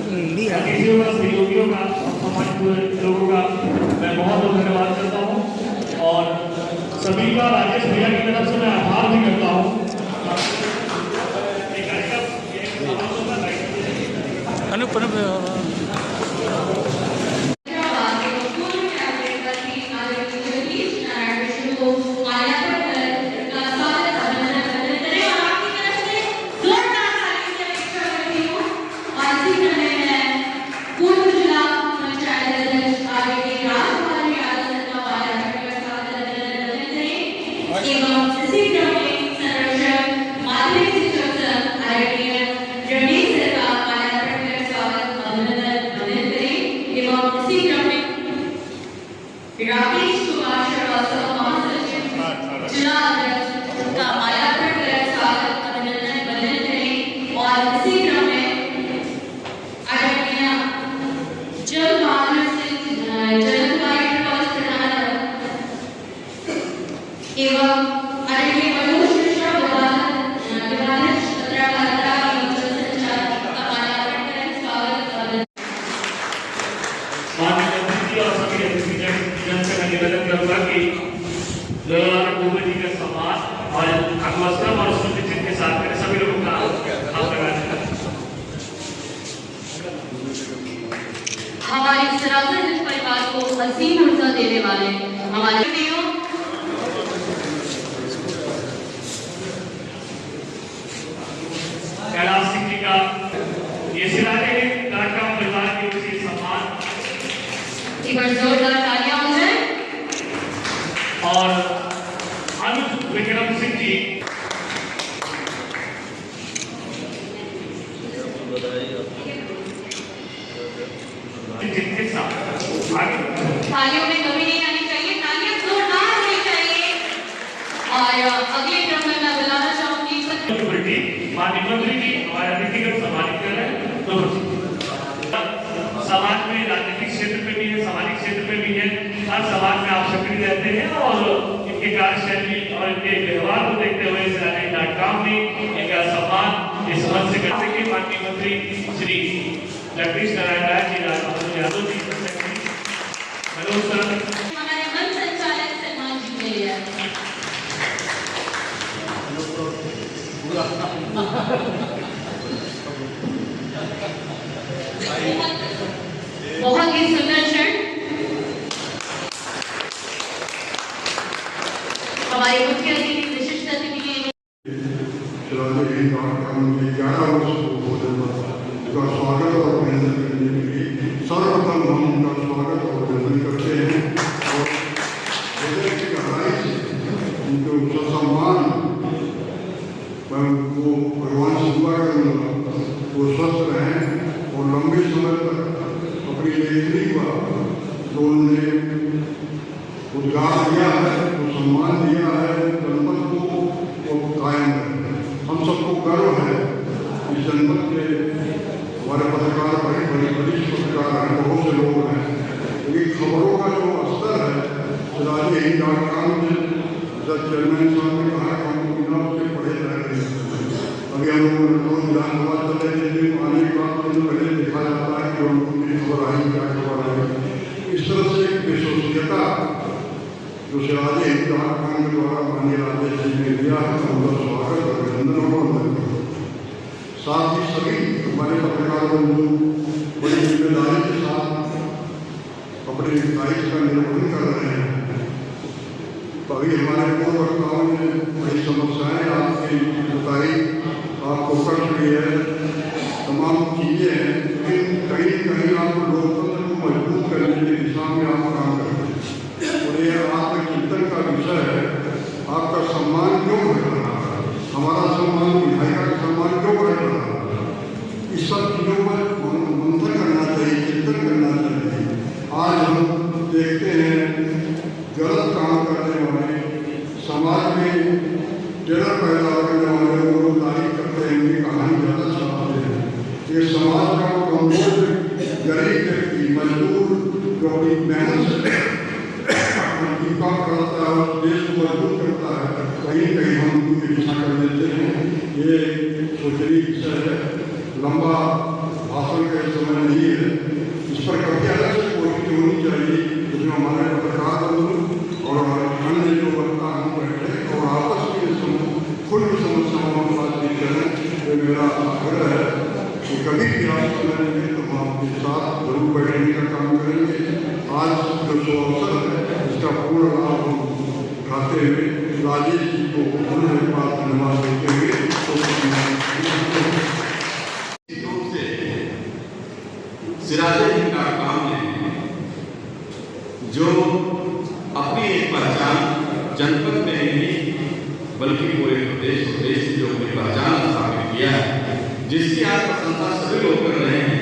अतिथियों का, सहयोगियों का, सम्मानित लोगों का मैं बहुत बहुत धन्यवाद करता हूँ और सभी का राजेश भैया की तरफ से मैं आभार भी करता हूँ। राकेश कुमार श्रीवास्तव महासचिव जिला अध्यक्ष का माल्यार्पण कर स्वागत अभिनंदन बंधन करें और इसी क्रम में आदरणीय जल बहादुर सिंह जलवायु ट्रस्ट प्रधान एवं आदरणीय मनोज मिश्रा विभाग पत्रकारिता एवं जल संचार का माल्यार्पण कर स्वागत अभिनंदन। निवेदन करूंगा कि जी का सम्मान और अकवस्त्रम और स्मृति चिन्ह के साथ मेरे सभी लोगों का हमारे सनातन हिंदू परिवार को असीम ऊर्जा देने वाले हमारे कैलाश सिंह जी का ये सिराजे नाटक परिवार की ओर से सम्मान, एक बार जोरदार तालियां हो जाए। और अनुज विक्रम सिंह जी जिनके साथ तालियों में कमी नहीं आनी चाहिए, तालियां जोरदार होनी चाहिए। और अगले क्रम में मैं बुलाना चाहूंगी माननीय मंत्री जी हमारे अतिथि को सम्मानित कर रहे हैं। तो समाज में राजनीतिक क्षेत्र में भी है, सामाजिक क्षेत्र में भी है, हर समाज में आप सक्रिय रहते हैं और इनके कार्यशैली और इनके व्यवहार को देखते हुए इस नाटक में इनका सम्मान इस मंच से करते हैं। माननीय मंत्री श्री जगदीश नारायण राय जी, राजभवन यादव जी, हेलो सर, हमारे मंच संचालक सलमान जी ने लिया बहुत ही सुंदर क्षण हमारे मुख्य अतिथि विशिष्ट अतिथि का स्वागत और अभिनंदन करने के लिए सर्वप्रथम हम उनका स्वागत और अभिनंदन करते हैं और हृदय की गहराई से उनके उनका सम्मान मैं वो भगवान से दुआ करूँगा वो स्वस्थ रहें और लंबे समय तक अपनी लेखनी का जो उन्होंने उद्गार दिया है, जो सम्मान दिया है जनपद को, वो कायम है। हम सबको गर्व है इस जनपद के हमारे पत्रकार वरिष्ठ पत्रकार हैं, बहुत से लोग हैं, लेकिन खबरों का जो स्तर है राज्य यही डॉट.com में जब चेयरमैन साहब ने कहा हम बिना उसके पढ़े रह रहे हैं। अभी हम लोग विधानसभा चले थे, आने के बाद तो पहले देखा जाता है कि उनकी खबर आई, क्या खबर आई। इस तरह से एक विश्वसनीयता जो सिराजे डॉट.com के द्वारा माननीय राजेश जी ने दिया है, उनका स्वागत और अभिनंदन और साथ ही सभी हमारे पत्रकार बंधु बड़ी जिम्मेदारी के साथ अपने दायित्व का निर्वहन कर रहे हैं। अभी हमारे पूर्व वक्ताओं ने बड़ी समस्याएं आपकी बताई, आपको कष्ट भी है, तमाम चीज़ें हैं, लेकिन कहीं कहीं आप लोकतंत्र को मजबूत करने की दिशा में आप काम करते हैं और ये आत्मचिंतन का विषय है। आपका सम्मान क्यों बढ़ रहा है, हमारा सम्मान, विधायिका का सम्मान क्यों बढ़ रहा है, इस सब चीज़ों पर मंथन करना चाहिए, चिंतन करना चाहिए। आज हम देखते हैं गलत काम करने वाले, समाज में टेरर पैदा करने वाले लोग तारीफ करते हैं, उनकी कहानी ज़्यादा सुनाते हैं। ये समाज का कमजोर गरीब व्यक्ति, मजदूर जो अपनी मेहनत से काम करता है और देश को मजबूत करता है, कहीं कहीं हम उनकी इच्छा कर देते हैं। ये सोचने विषय है, लंबा भाषण का समय नहीं है, इस पर कभी अलग से कोशिश होनी चाहिए जिसमें हमारे पत्रकार बंधु और अन्य जो वक्ता हम बैठे और आपस में खुद समस्याओं पर बातचीत करें। ये मेरा आग्रह है कि कभी भी आप समय लेंगे तो हम आपके साथ जरूर बैठने का काम करेंगे। आज जो अवसर है इसका पूर्ण लाभ हम उठाते हुए राजेश जी को उन्होंने बात धन्यवाद देते हुए सिराजे हिंद का काम है जो अपनी एक पहचान जनपद में नहीं बल्कि पूरे प्रदेश और देश में जो अपनी पहचान स्थापित किया है, जिसकी आज प्रशंसा सभी लोग कर रहे हैं।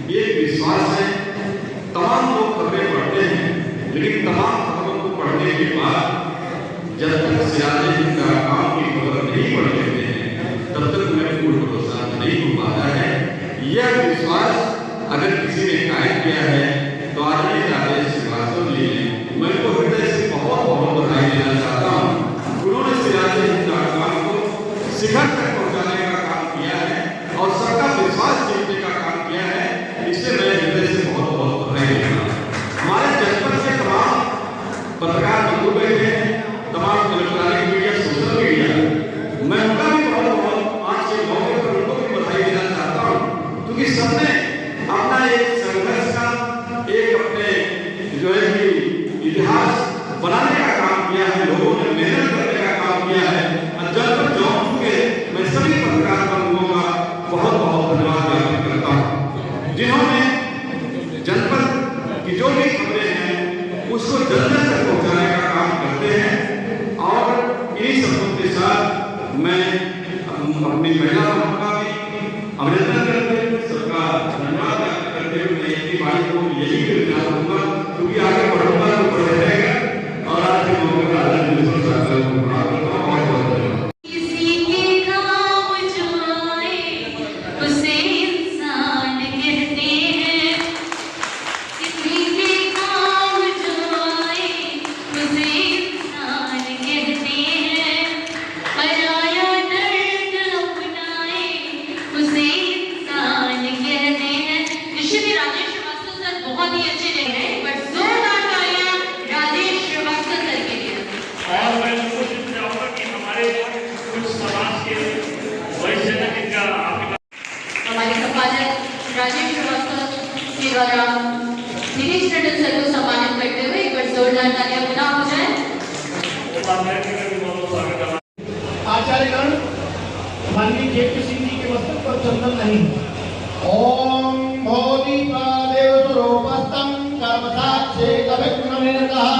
ये विश्वास है, तमाम लोग खबरें पढ़ते हैं, लेकिन तमाम खबरों को पढ़ने के बाद जब तक सिराजे हिंद का काम की खबर नहीं पढ़ लेते हैं तब तक उन्हें पूर्ण भरोसा नहीं हो पाता है। यह विश्वास अगर किसी ने कायम किया है तो आदरणीय राजेश श्रीवास्तव जी ने, मैं तो हृदय से बहुत बहुत बधाई देना चाहता हूँ। उन्होंने सिराजे हिंद का काम को शिखर तक पहुँचाने का काम किया है और सबका विश्वास जीतने का काम किया है, इससे मैं हृदय से बहुत बहुत बधाई देता हूँ। हमारे जनपद से तमाम पत्रकार बंधु बैठे हैं, तमाम इलेक्ट्रॉनिक मीडिया, सोशल मीडिया, मैं उनका भी बहुत बहुत आज के मौके पर उनको भी बधाई देना चाहता हूँ, क्योंकि सबने अपना एक संघर्ष का एक अपने जो है कि इतिहास बनाने का काम किया है, लोगों ने मेहनत करने का काम किया है। और जनपद जौनपुर के मैं सभी पत्रकार बंधुओं का बहुत बहुत धन्यवाद ज्ञापित करता हूँ, जिन्होंने जनपद की जो भी खबरें हैं उसको जल्द तक पहुँचाने का काम करते हैं। और इन्हीं शब्दों के साथ मैं अपनी महिला समूह का भी अभिनंदन करते हुए सबका धन्यवाद करते हुए मैं अपनी बात को यही करना चाहूँगा, क्योंकि आगे बढ़ूंगा तो बढ़े रहेगा। और आज के मौके पर आदरणीय मिनिस्टर साहब को बहुत बहुत धन्यवाद। किसी के काम जो आए उसे इंसान कहते हैं, किसी के काम जो आए उसे इंसान कहते हैं, पराया दर्द अपनाए उसे इंसान कहते हैं। निश्चित राजेश श्रीवास्तव सर बहुत ही अच्छे रहे हैं, पर जोरदार तालियां राजेश श्रीवास्तव सर के लिए। और मैं कोशिश चाहूंगा कि हमारे कुछ समाज के वरिष्ठ जिनका आपके हमारे संपादक राजेश श्रीवास्तव के द्वारा दिनेश टंडन सर को सम्मानित करते हुए एक बार जोरदार तालियां पुनः हो जाए। आचार्यगण माननीय जेपी सिंह जी के मस्तक पर चंदन नहीं। ओम भोदीपादेव सुरोपस्तम कर्मसाक्षे कविग्नमिनतः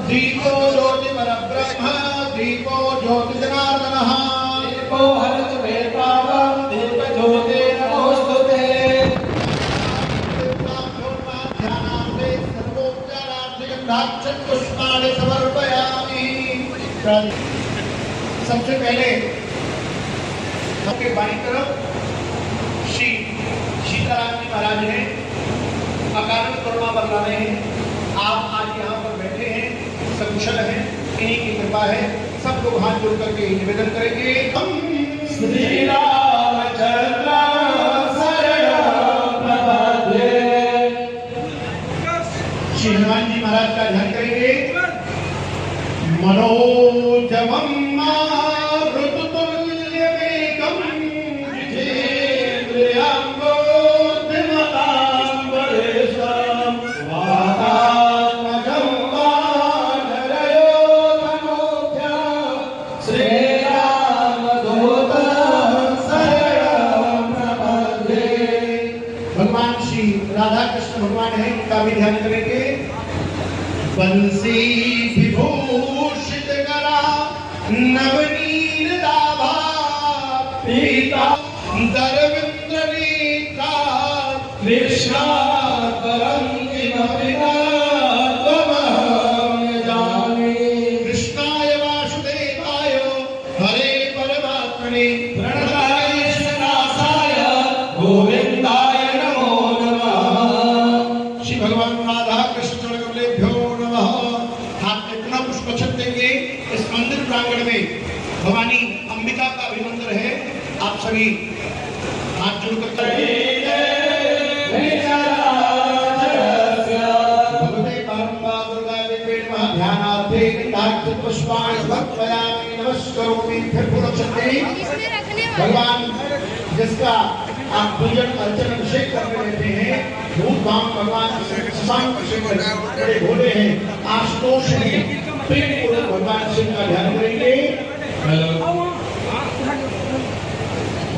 दीपो ज्योति परब्रह्म दीपो ज्योति जनार्दनः दीपो हरत वेपावं दीप ज्योते नमोस्तुते। पुष्पाणि समर्पयामि। सबसे पहले सबके बाईं तरफ श्री सीताराम जी महाराज हैं, अकारण करुणा बरला रहे हैं। आप आज यहाँ पर बैठे हैं, सकुशल हैं, इन्हीं की कृपा है। सब लोग हाथ जोड़ करके निवेदन करेंगे। हम श्री रामचंद्र श्री हनुमान जी महाराज का ध्यान करेंगे। मनोजवम मारुततुल्यवेगम जितेन्द्रियंगोऽधिमताम्बरेशं वातात्मजं वानरयोधनोऽभ्यं श्रीरामदूतं शरणं प्रपद्ये। भगवान श्री राधा कृष्ण भगवान है, इनका भी ध्यान करेंगे। बंसी विभूषित करा नवनील दाभा पीता दरविंद्र नेता कृष्णा परम किमपि न त्वमहं जाने। कृष्णाय वासुदेवाय हरे परमात्मने प्रणताय गोविंदाय नमो नमः। श्री भगवान राधा कृष्ण चरणकमलेभ्यो नमः। हाथ में पुनः पुष्प देंगे। इस मंदिर प्रांगण में भवानी अंबिका का भी मंदिर है। आप सभी हाथ जोड़कर भगवान जिसका आप पूजन अर्चन अभिषेक करके रहते हैं, भूत भाव भगवान शशांक बड़े भोले हैं, आशुतोष हैं, प्रेम पूर्वक भगवान शिव का ध्यान करेंगे।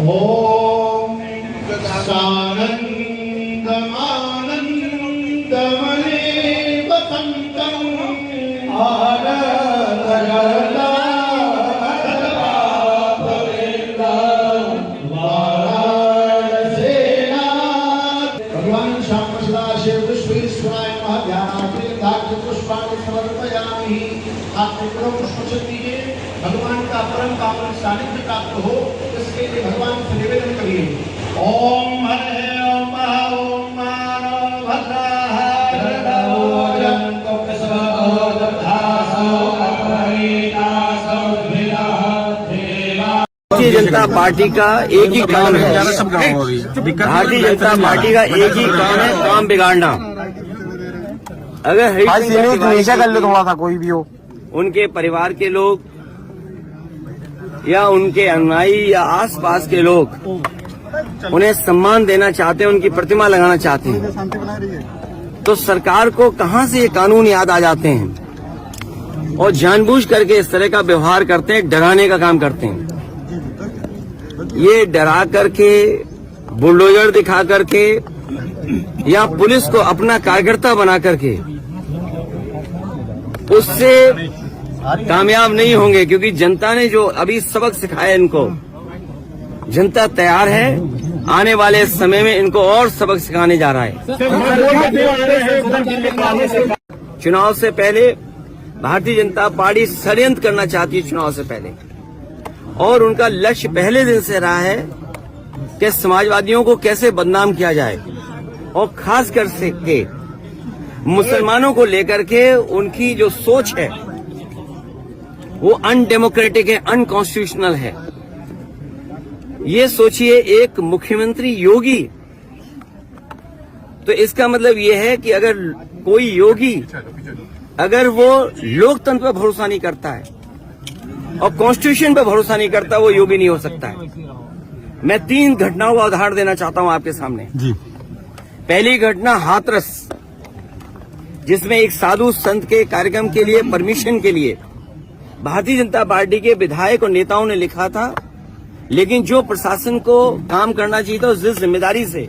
ओम सानंदमानंदमले वसंतम भगवान श्याम सदाशिव विश्वेश्वराय पुष्पाणि समर्पयामि। आप पुष्प दीजिए, भगवान का परम पावन सानिध्य प्राप्त हो, इसके लिए भगवान से निवेदन करिए। ओम हरे ओम महा ओम मानो भद्राः भारतीय जनता पार्टी का एक ही काम है, भारतीय जनता पार्टी का एक ही काम है, काम बिगाड़ना। अगर हमेशा कर लो थोड़ा सा, कोई भी हो, उनके परिवार के लोग या उनके अनुयायी या आसपास के लोग उन्हें सम्मान देना चाहते हैं, उनकी प्रतिमा लगाना चाहते हैं, तो सरकार को कहां से ये कानून याद आ जाते हैं और जानबूझ करके इस तरह का व्यवहार करते हैं, डराने का काम करते हैं। ये डरा करके, बुलडोजर दिखा करके या पुलिस को अपना कार्यकर्ता बना करके उससे कामयाब नहीं होंगे, क्योंकि जनता ने जो अभी सबक सिखाया इनको, जनता तैयार है, आने वाले समय में इनको और सबक सिखाने जा रहा है। चुनाव से पहले भारतीय जनता पार्टी षड्यंत्र करना चाहती है, चुनाव से पहले, और उनका लक्ष्य पहले दिन से रहा है कि समाजवादियों को कैसे बदनाम किया जाए, और खास कर से के मुसलमानों को लेकर के उनकी जो सोच है वो अनडेमोक्रेटिक है, अनकॉन्स्टिट्यूशनल है। ये सोचिए, एक मुख्यमंत्री योगी, तो इसका मतलब ये है कि अगर कोई योगी अगर वो लोकतंत्र पर भरोसा नहीं करता है और कॉन्स्टिट्यूशन पर भरोसा नहीं करता, वो योगी नहीं हो सकता है। मैं 3 घटनाओं का उदाहरण देना चाहता हूं आपके सामने जी। पहली घटना हाथरस, जिसमें एक साधु संत के कार्यक्रम के लिए, परमिशन के लिए भारतीय जनता पार्टी के विधायक और नेताओं ने लिखा था, लेकिन जो प्रशासन को काम करना चाहिए था, जिस जिम्मेदारी से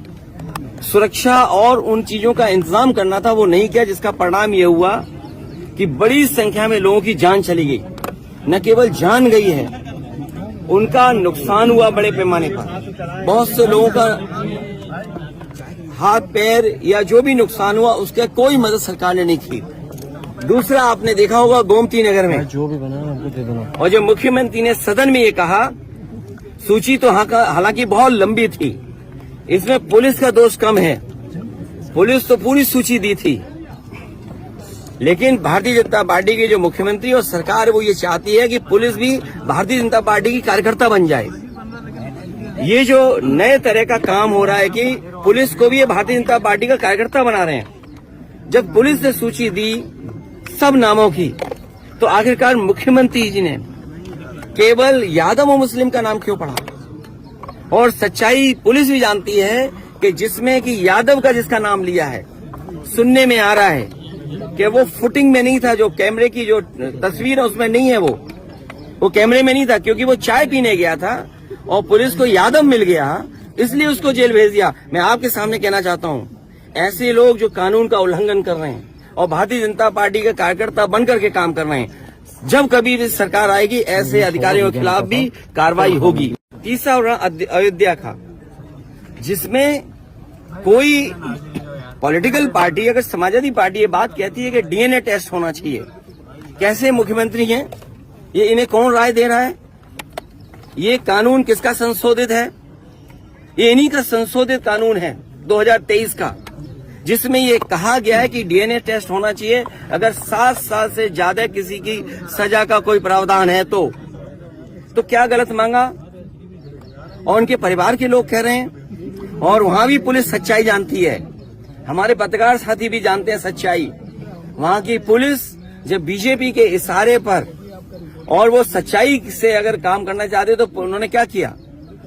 सुरक्षा और उन चीजों का इंतजाम करना था, वो नहीं किया, जिसका परिणाम ये हुआ कि बड़ी संख्या में लोगों की जान चली गई। न केवल जान गई है, उनका नुकसान हुआ बड़े पैमाने पर। बहुत से लोगों का हाथ पैर या जो भी नुकसान हुआ, उसका कोई मदद सरकार ने नहीं की। दूसरा, आपने देखा होगा गोमती नगर में जो भी बना हमको दे देना, और जो मुख्यमंत्री ने सदन में ये कहा, सूची तो हालांकि बहुत लंबी थी, इसमें पुलिस का दोष कम है, पुलिस तो पूरी सूची दी थी, लेकिन भारतीय जनता पार्टी के जो मुख्यमंत्री और सरकार है वो ये चाहती है कि पुलिस भी भारतीय जनता पार्टी की कार्यकर्ता बन जाए। ये जो नए तरह का काम हो रहा है कि पुलिस को भी ये भारतीय जनता पार्टी का कार्यकर्ता बना रहे हैं। जब पुलिस ने सूची दी सब नामों की, तो आखिरकार मुख्यमंत्री जी ने केवल यादव और मुस्लिम का नाम क्यों पढ़ा? और सच्चाई पुलिस भी जानती है कि जिसमें कि यादव का जिसका नाम लिया है, सुनने में आ रहा है कि वो फुटिंग में नहीं था, जो कैमरे की जो तस्वीर है उसमें नहीं है, वो कैमरे में नहीं था, क्योंकि वो चाय पीने गया था और पुलिस को यादव मिल गया, इसलिए उसको जेल भेज दिया। मैं आपके सामने कहना चाहता हूं, ऐसे लोग जो कानून का उल्लंघन कर रहे हैं और भारतीय जनता पार्टी के कार्यकर्ता बन करके काम कर रहे हैं, जब कभी भी सरकार आएगी, ऐसे अधिकारियों के खिलाफ भी कार्रवाई होगी। तीसरा अयोध्या का, जिसमें कोई पॉलिटिकल पार्टी, अगर समाजवादी पार्टी ये बात कहती है कि डीएनए टेस्ट होना चाहिए, कैसे मुख्यमंत्री हैं ये, इन्हें कौन राय दे रहा है? ये कानून किसका संशोधित है? ये इन्हीं का संशोधित कानून है 2023 का, जिसमें ये कहा गया है कि डीएनए टेस्ट होना चाहिए अगर 7 साल से ज्यादा किसी की सजा का कोई प्रावधान है तो। तो क्या गलत मांगा? और उनके परिवार के लोग कह रहे हैं, और वहां भी पुलिस सच्चाई जानती है, हमारे पत्रकार साथी भी जानते हैं सच्चाई। वहां की पुलिस जब बीजेपी के इशारे पर और वो सच्चाई से अगर काम करना चाहते तो उन्होंने क्या किया?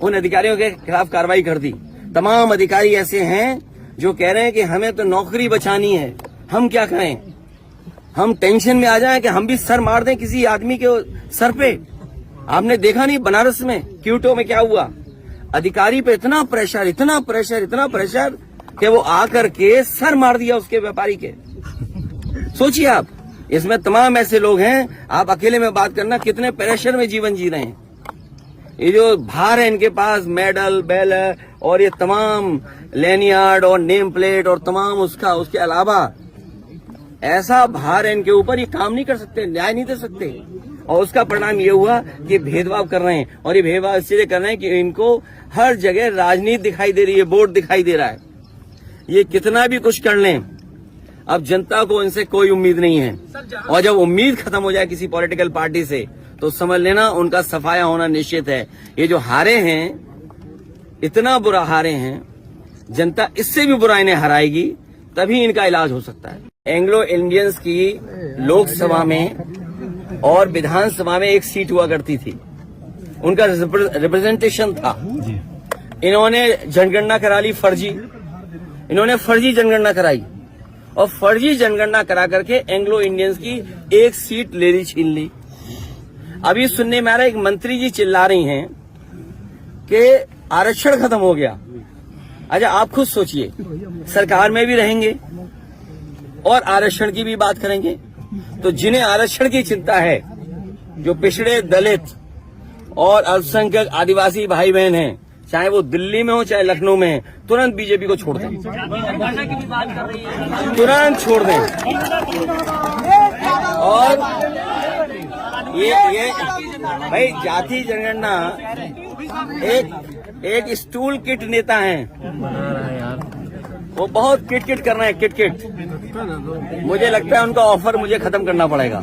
उन अधिकारियों के खिलाफ कार्रवाई कर दी। तमाम अधिकारी ऐसे हैं जो कह रहे हैं कि हमें तो नौकरी बचानी है, हम क्या करें? हम टेंशन में आ जाएं कि हम भी सर मार दें किसी आदमी के सर पे। आपने देखा नहीं बनारस में क्यूटो में क्या हुआ? अधिकारी पे इतना प्रेशर, इतना प्रेशर, इतना प्रेशर कि वो आकर के सर मार दिया उसके व्यापारी के। सोचिए आप, इसमें तमाम ऐसे लोग हैं, आप अकेले में बात करना कितने प्रेशर में जीवन जी रहे हैं। ये जो भार है इनके पास, मेडल, बेल और ये तमाम लैनियार्ड और नेम प्लेट और तमाम उसके अलावा ऐसा भार है इनके ऊपर, ये काम नहीं कर सकते, न्याय नहीं दे सकते। और उसका परिणाम ये हुआ कि भेदभाव कर रहे हैं, और ये भेदभाव इसलिए कर रहे हैं कि इनको हर जगह राजनीति दिखाई दे रही है, वोट दिखाई दे रहा है। ये कितना भी कुछ कर लें, अब जनता को इनसे कोई उम्मीद नहीं है। और जब उम्मीद खत्म हो जाए किसी पॉलिटिकल पार्टी से तो समझ लेना उनका सफाया होना निश्चित है। ये जो हारे हैं, इतना बुरा हारे हैं, जनता इससे भी बुरा इन्हें हराएगी, तभी इनका इलाज हो सकता है। एंग्लो इंडियंस की लोकसभा में और विधानसभा में एक सीट हुआ करती थी, उनका रिप्रेजेंटेशन था। इन्होंने जनगणना करा ली फर्जी, इन्होंने फर्जी जनगणना कराई और फर्जी जनगणना करा करके एंग्लो इंडियंस की एक सीट ले ली, छीन ली। अभी सुनने में आ रहा है, एक मंत्री जी चिल्ला रही हैं कि आरक्षण खत्म हो गया। अच्छा, आप खुद सोचिए, सरकार में भी रहेंगे और आरक्षण की भी बात करेंगे, तो जिन्हें आरक्षण की चिंता है, जो पिछड़े, दलित और अल्पसंख्यक आदिवासी भाई बहन हैं, चाहे वो दिल्ली में हो चाहे लखनऊ में है, तुरंत बीजेपी को छोड़ दें, तुरंत छोड़ दें। और ये भाई जाति जनगणना एक स्टूल किट नेता हैं, वो बहुत किट कर रहे हैं, किट। मुझे लगता है उनका ऑफर मुझे खत्म करना पड़ेगा।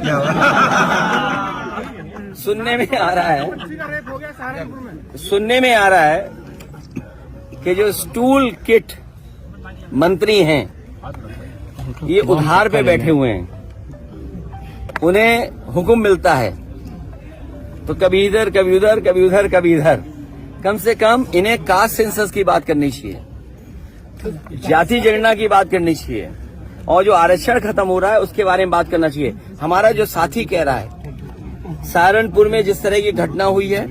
सुनने में आ रहा है कि जो स्टूल किट मंत्री हैं, ये उधार पे बैठे हुए हैं, उन्हें हुक्म मिलता है तो कभी इधर कभी उधर, कभी उधर कभी इधर। कम से कम इन्हें कास्ट सेंसस की बात करनी चाहिए, जाति जनगणना की बात करनी चाहिए, और जो आरक्षण खत्म हो रहा है उसके बारे में बात करना चाहिए। हमारा जो साथी कह रहा है, सहारनपुर में जिस तरह की घटना हुई है,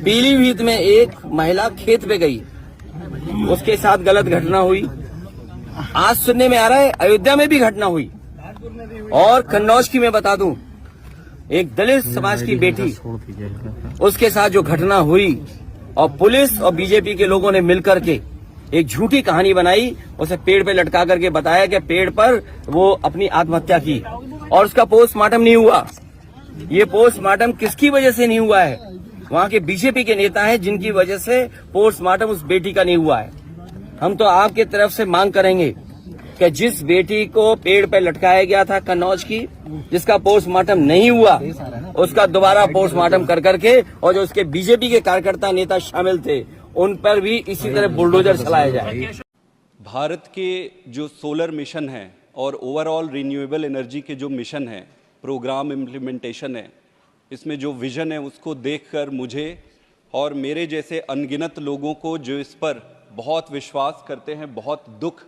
पीलीभीत में एक महिला खेत पे गई, उसके साथ गलत घटना हुई। आज सुनने में आ रहा है अयोध्या में भी घटना हुई, और कन्नौज की मैं बता दूं, एक दलित समाज की बेटी, उसके साथ जो घटना हुई, और पुलिस और बीजेपी के लोगों ने मिलकर के एक झूठी कहानी बनाई, उसे पेड़ पे लटका करके बताया कि पेड़ पर वो अपनी आत्महत्या की, और उसका पोस्टमार्टम नहीं हुआ। ये पोस्टमार्टम किसकी वजह से नहीं हुआ है? वहां के बीजेपी के नेता हैं जिनकी वजह से पोस्टमार्टम उस बेटी का नहीं हुआ है। हम तो आपके तरफ से मांग करेंगे कि जिस बेटी को पेड़ पर लटकाया गया था कन्नौज की, जिसका पोस्टमार्टम नहीं हुआ, उसका दोबारा पोस्टमार्टम कर करके, और जो उसके बीजेपी के कार्यकर्ता नेता शामिल थे, उन पर भी इसी तरह बुलडोजर चलाया जाए। भारत के जो सोलर मिशन है और ओवरऑल रिन्यूएबल एनर्जी के जो मिशन है, प्रोग्राम इम्प्लीमेंटेशन है, इसमें जो विजन है, उसको देखकर मुझे और मेरे जैसे अनगिनत लोगों को जो इस पर बहुत विश्वास करते हैं, बहुत दुख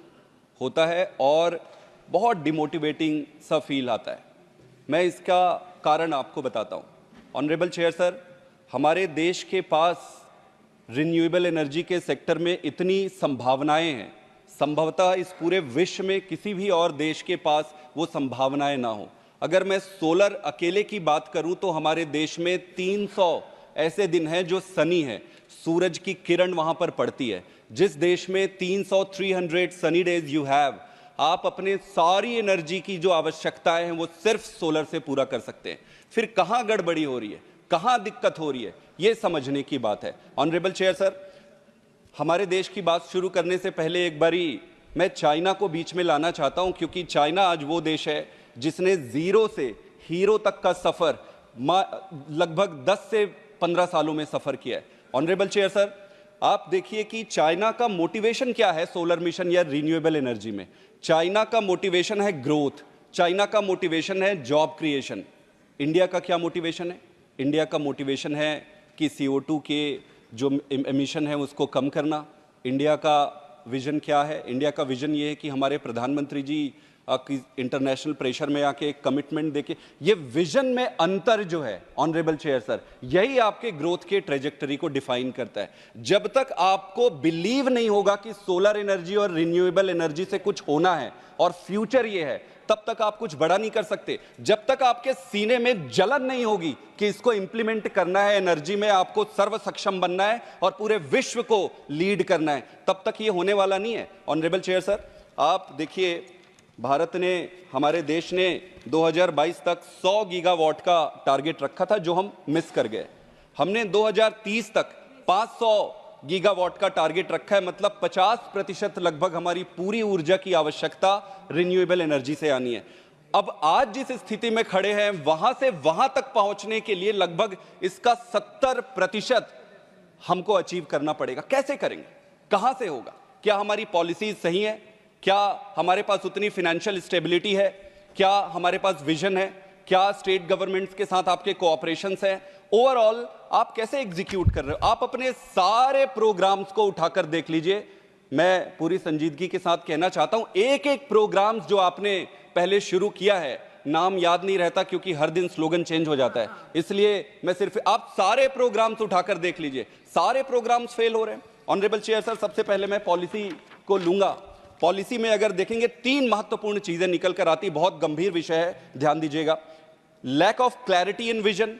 होता है और बहुत डिमोटिवेटिंग सा फील आता है। मैं इसका कारण आपको बताता हूँ। ऑनरेबल चेयर सर, हमारे देश के पास रिन्यूएबल एनर्जी के सेक्टर में इतनी संभावनाएं हैं, संभवतः इस पूरे विश्व में किसी भी और देश के पास वो संभावनाएं ना हो। अगर मैं सोलर अकेले की बात करूं तो हमारे देश में 300 ऐसे दिन हैं जो सनी है, सूरज की किरण वहां पर पड़ती है। जिस देश में 300 सनी डेज यू हैव, आप अपने सारी एनर्जी की जो आवश्यकताएं हैं वो सिर्फ सोलर से पूरा कर सकते हैं। फिर कहां गड़बड़ी हो रही है, कहां दिक्कत हो रही है, ये समझने की बात है। ऑनरेबल चेयर सर, हमारे देश की बात शुरू करने से पहले एक बारी मैं चाइना को बीच में लाना चाहता हूं, क्योंकि चाइना आज वो देश है जिसने जीरो से हीरो तक का सफर लगभग 10 से 15 सालों में सफर किया है। ऑनरेबल चेयर सर, आप देखिए कि चाइना का मोटिवेशन क्या है सोलर मिशन या रिन्यूएबल एनर्जी में। चाइना का मोटिवेशन है ग्रोथ, चाइना का मोटिवेशन है जॉब क्रिएशन। इंडिया का क्या मोटिवेशन है? इंडिया का मोटिवेशन है कि CO2 के जो एमिशन है उसको कम करना। इंडिया का विजन क्या है? इंडिया का विजन ये है कि हमारे प्रधानमंत्री जी इंटरनेशनल प्रेशर में आके कमिटमेंट देके, ये विजन में अंतर जो है ऑनरेबल चेयर सर, यही आपके ग्रोथ के ट्रेजेक्टरी को डिफाइन करता है। जब तक आपको बिलीव नहीं होगा कि सोलर एनर्जी और रिन्यूएबल एनर्जी से कुछ होना है और फ्यूचर ये है, तब तक आप कुछ बड़ा नहीं कर सकते। जब तक आपके सीने में जलन नहीं होगी कि इसको इंप्लीमेंट करना है, एनर्जी में आपको सर्व सक्षम बनना है और पूरे विश्व को लीड करना है, तब तक ये होने वाला नहीं है। ऑनरेबल चेयर सर, आप देखिए भारत ने, हमारे देश ने 2022 तक 100 गीगावाट का टारगेट रखा था जो हम मिस कर गए। हमने 2030 तक 500 गीगावाट का टारगेट रखा है, मतलब 50% लगभग हमारी पूरी ऊर्जा की आवश्यकता रिन्यूएबल एनर्जी से आनी है। अब आज जिस स्थिति में खड़े हैं वहां से वहां तक पहुंचने के लिए लगभग इसका 70% हमको अचीव करना पड़ेगा। कैसे करेंगे? कहां से होगा? क्या हमारी पॉलिसीज सही है? क्या हमारे पास उतनी फाइनेंशियल स्टेबिलिटी है? क्या हमारे पास विजन है? क्या स्टेट गवर्नमेंट्स के साथ आपके कोऑपरेशंस हैं? ओवरऑल आप कैसे एग्जीक्यूट कर रहे हो? आप अपने सारे प्रोग्राम्स को उठाकर देख लीजिए। मैं पूरी संजीदगी के साथ कहना चाहता हूं, एक एक प्रोग्राम्स जो आपने पहले शुरू किया है, नाम याद नहीं रहता क्योंकि हर दिन स्लोगन चेंज हो जाता है, इसलिए मैं सिर्फ, आप सारे प्रोग्राम्स उठाकर देख लीजिए, सारे प्रोग्राम्स फेल हो रहे हैं। ऑनरेबल चेयर सर, सबसे पहले मैं पॉलिसी को लूंगा। पॉलिसी में अगर देखेंगे 3 महत्वपूर्ण चीजें निकल कर आती, बहुत गंभीर विषय है, ध्यान दीजिएगा। Lack of clarity in vision,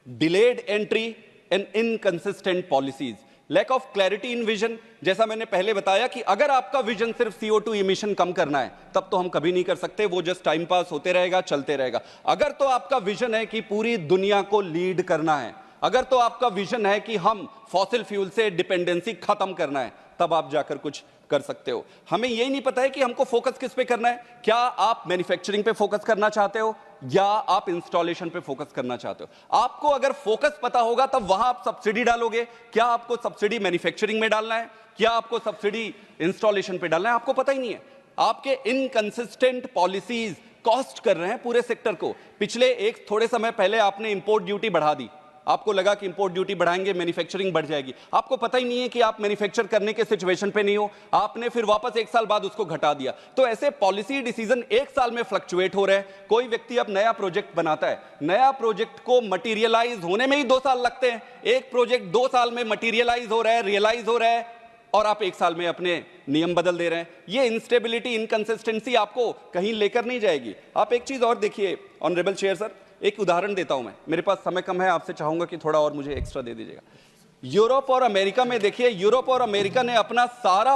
delayed entry and inconsistent policies. Lack of clarity in vision, जैसा मैंने पहले बताया कि अगर आपका विजन सिर्फ CO2 इमिशन कम करना है तब तो हम कभी नहीं कर सकते, वो जस्ट टाइम पास होते रहेगा, चलते रहेगा। अगर तो आपका विजन है कि पूरी दुनिया को लीड करना है, अगर तो आपका विजन है कि हम फॉसिल फ्यूल से डिपेंडेंसी खत्म करना है, तब आप जाकर कुछ कर सकते हो। हमें यही नहीं पता है कि हमको फोकस किस पे करना है। क्या आप मैन्युफैक्चरिंग पे फोकस करना चाहते हो या आप इंस्टॉलेशन पे फोकस करना चाहते हो? आपको अगर फोकस पता होगा तब वहां आप सब्सिडी डालोगे। क्या आपको सब्सिडी मैन्युफैक्चरिंग में डालना है, क्या आपको सब्सिडी इंस्टॉलेशन पे डालना है? आपको पता ही नहीं है। आपके इनकंसिस्टेंट पॉलिसीज कॉस्ट कर रहे हैं पूरे सेक्टर को। पिछले एक थोड़े समय पहले आपने इंपोर्ट ड्यूटी बढ़ा दी, आपको लगा कि इंपोर्ट ड्यूटी बढ़ाएंगे मैन्युफैक्चरिंग बढ़ जाएगी। आपको पता ही नहीं है कि आप मैन्युफैक्चर करने के सिचुएशन पे नहीं हो, आपने फिर वापस 1 साल बाद उसको घटा दिया। तो ऐसे पॉलिसी डिसीजन 1 साल में फ्लक्चुएट हो रहे हैं। कोई व्यक्ति अब नया प्रोजेक्ट बनाता है, नया प्रोजेक्ट को मटीरियलाइज होने में ही 2 साल लगते हैं। एक प्रोजेक्ट 2 साल में मटीरियलाइज हो रहा है, रियलाइज हो रहा है, और आप 1 साल में अपने नियम बदल दे रहे हैं। ये इंस्टेबिलिटी, इनकंसिस्टेंसी आपको कहीं लेकर नहीं जाएगी। आप एक चीज और देखिए ऑनरेबल चेयर सर, एक उदाहरण देता हूं मैं, मेरे पास समय कम है, आपसे चाहूंगा कि थोड़ा और मुझे एक्स्ट्रा दे दीजिएगा। यूरोप और अमेरिका में देखिए, यूरोप और अमेरिका ने अपना सारा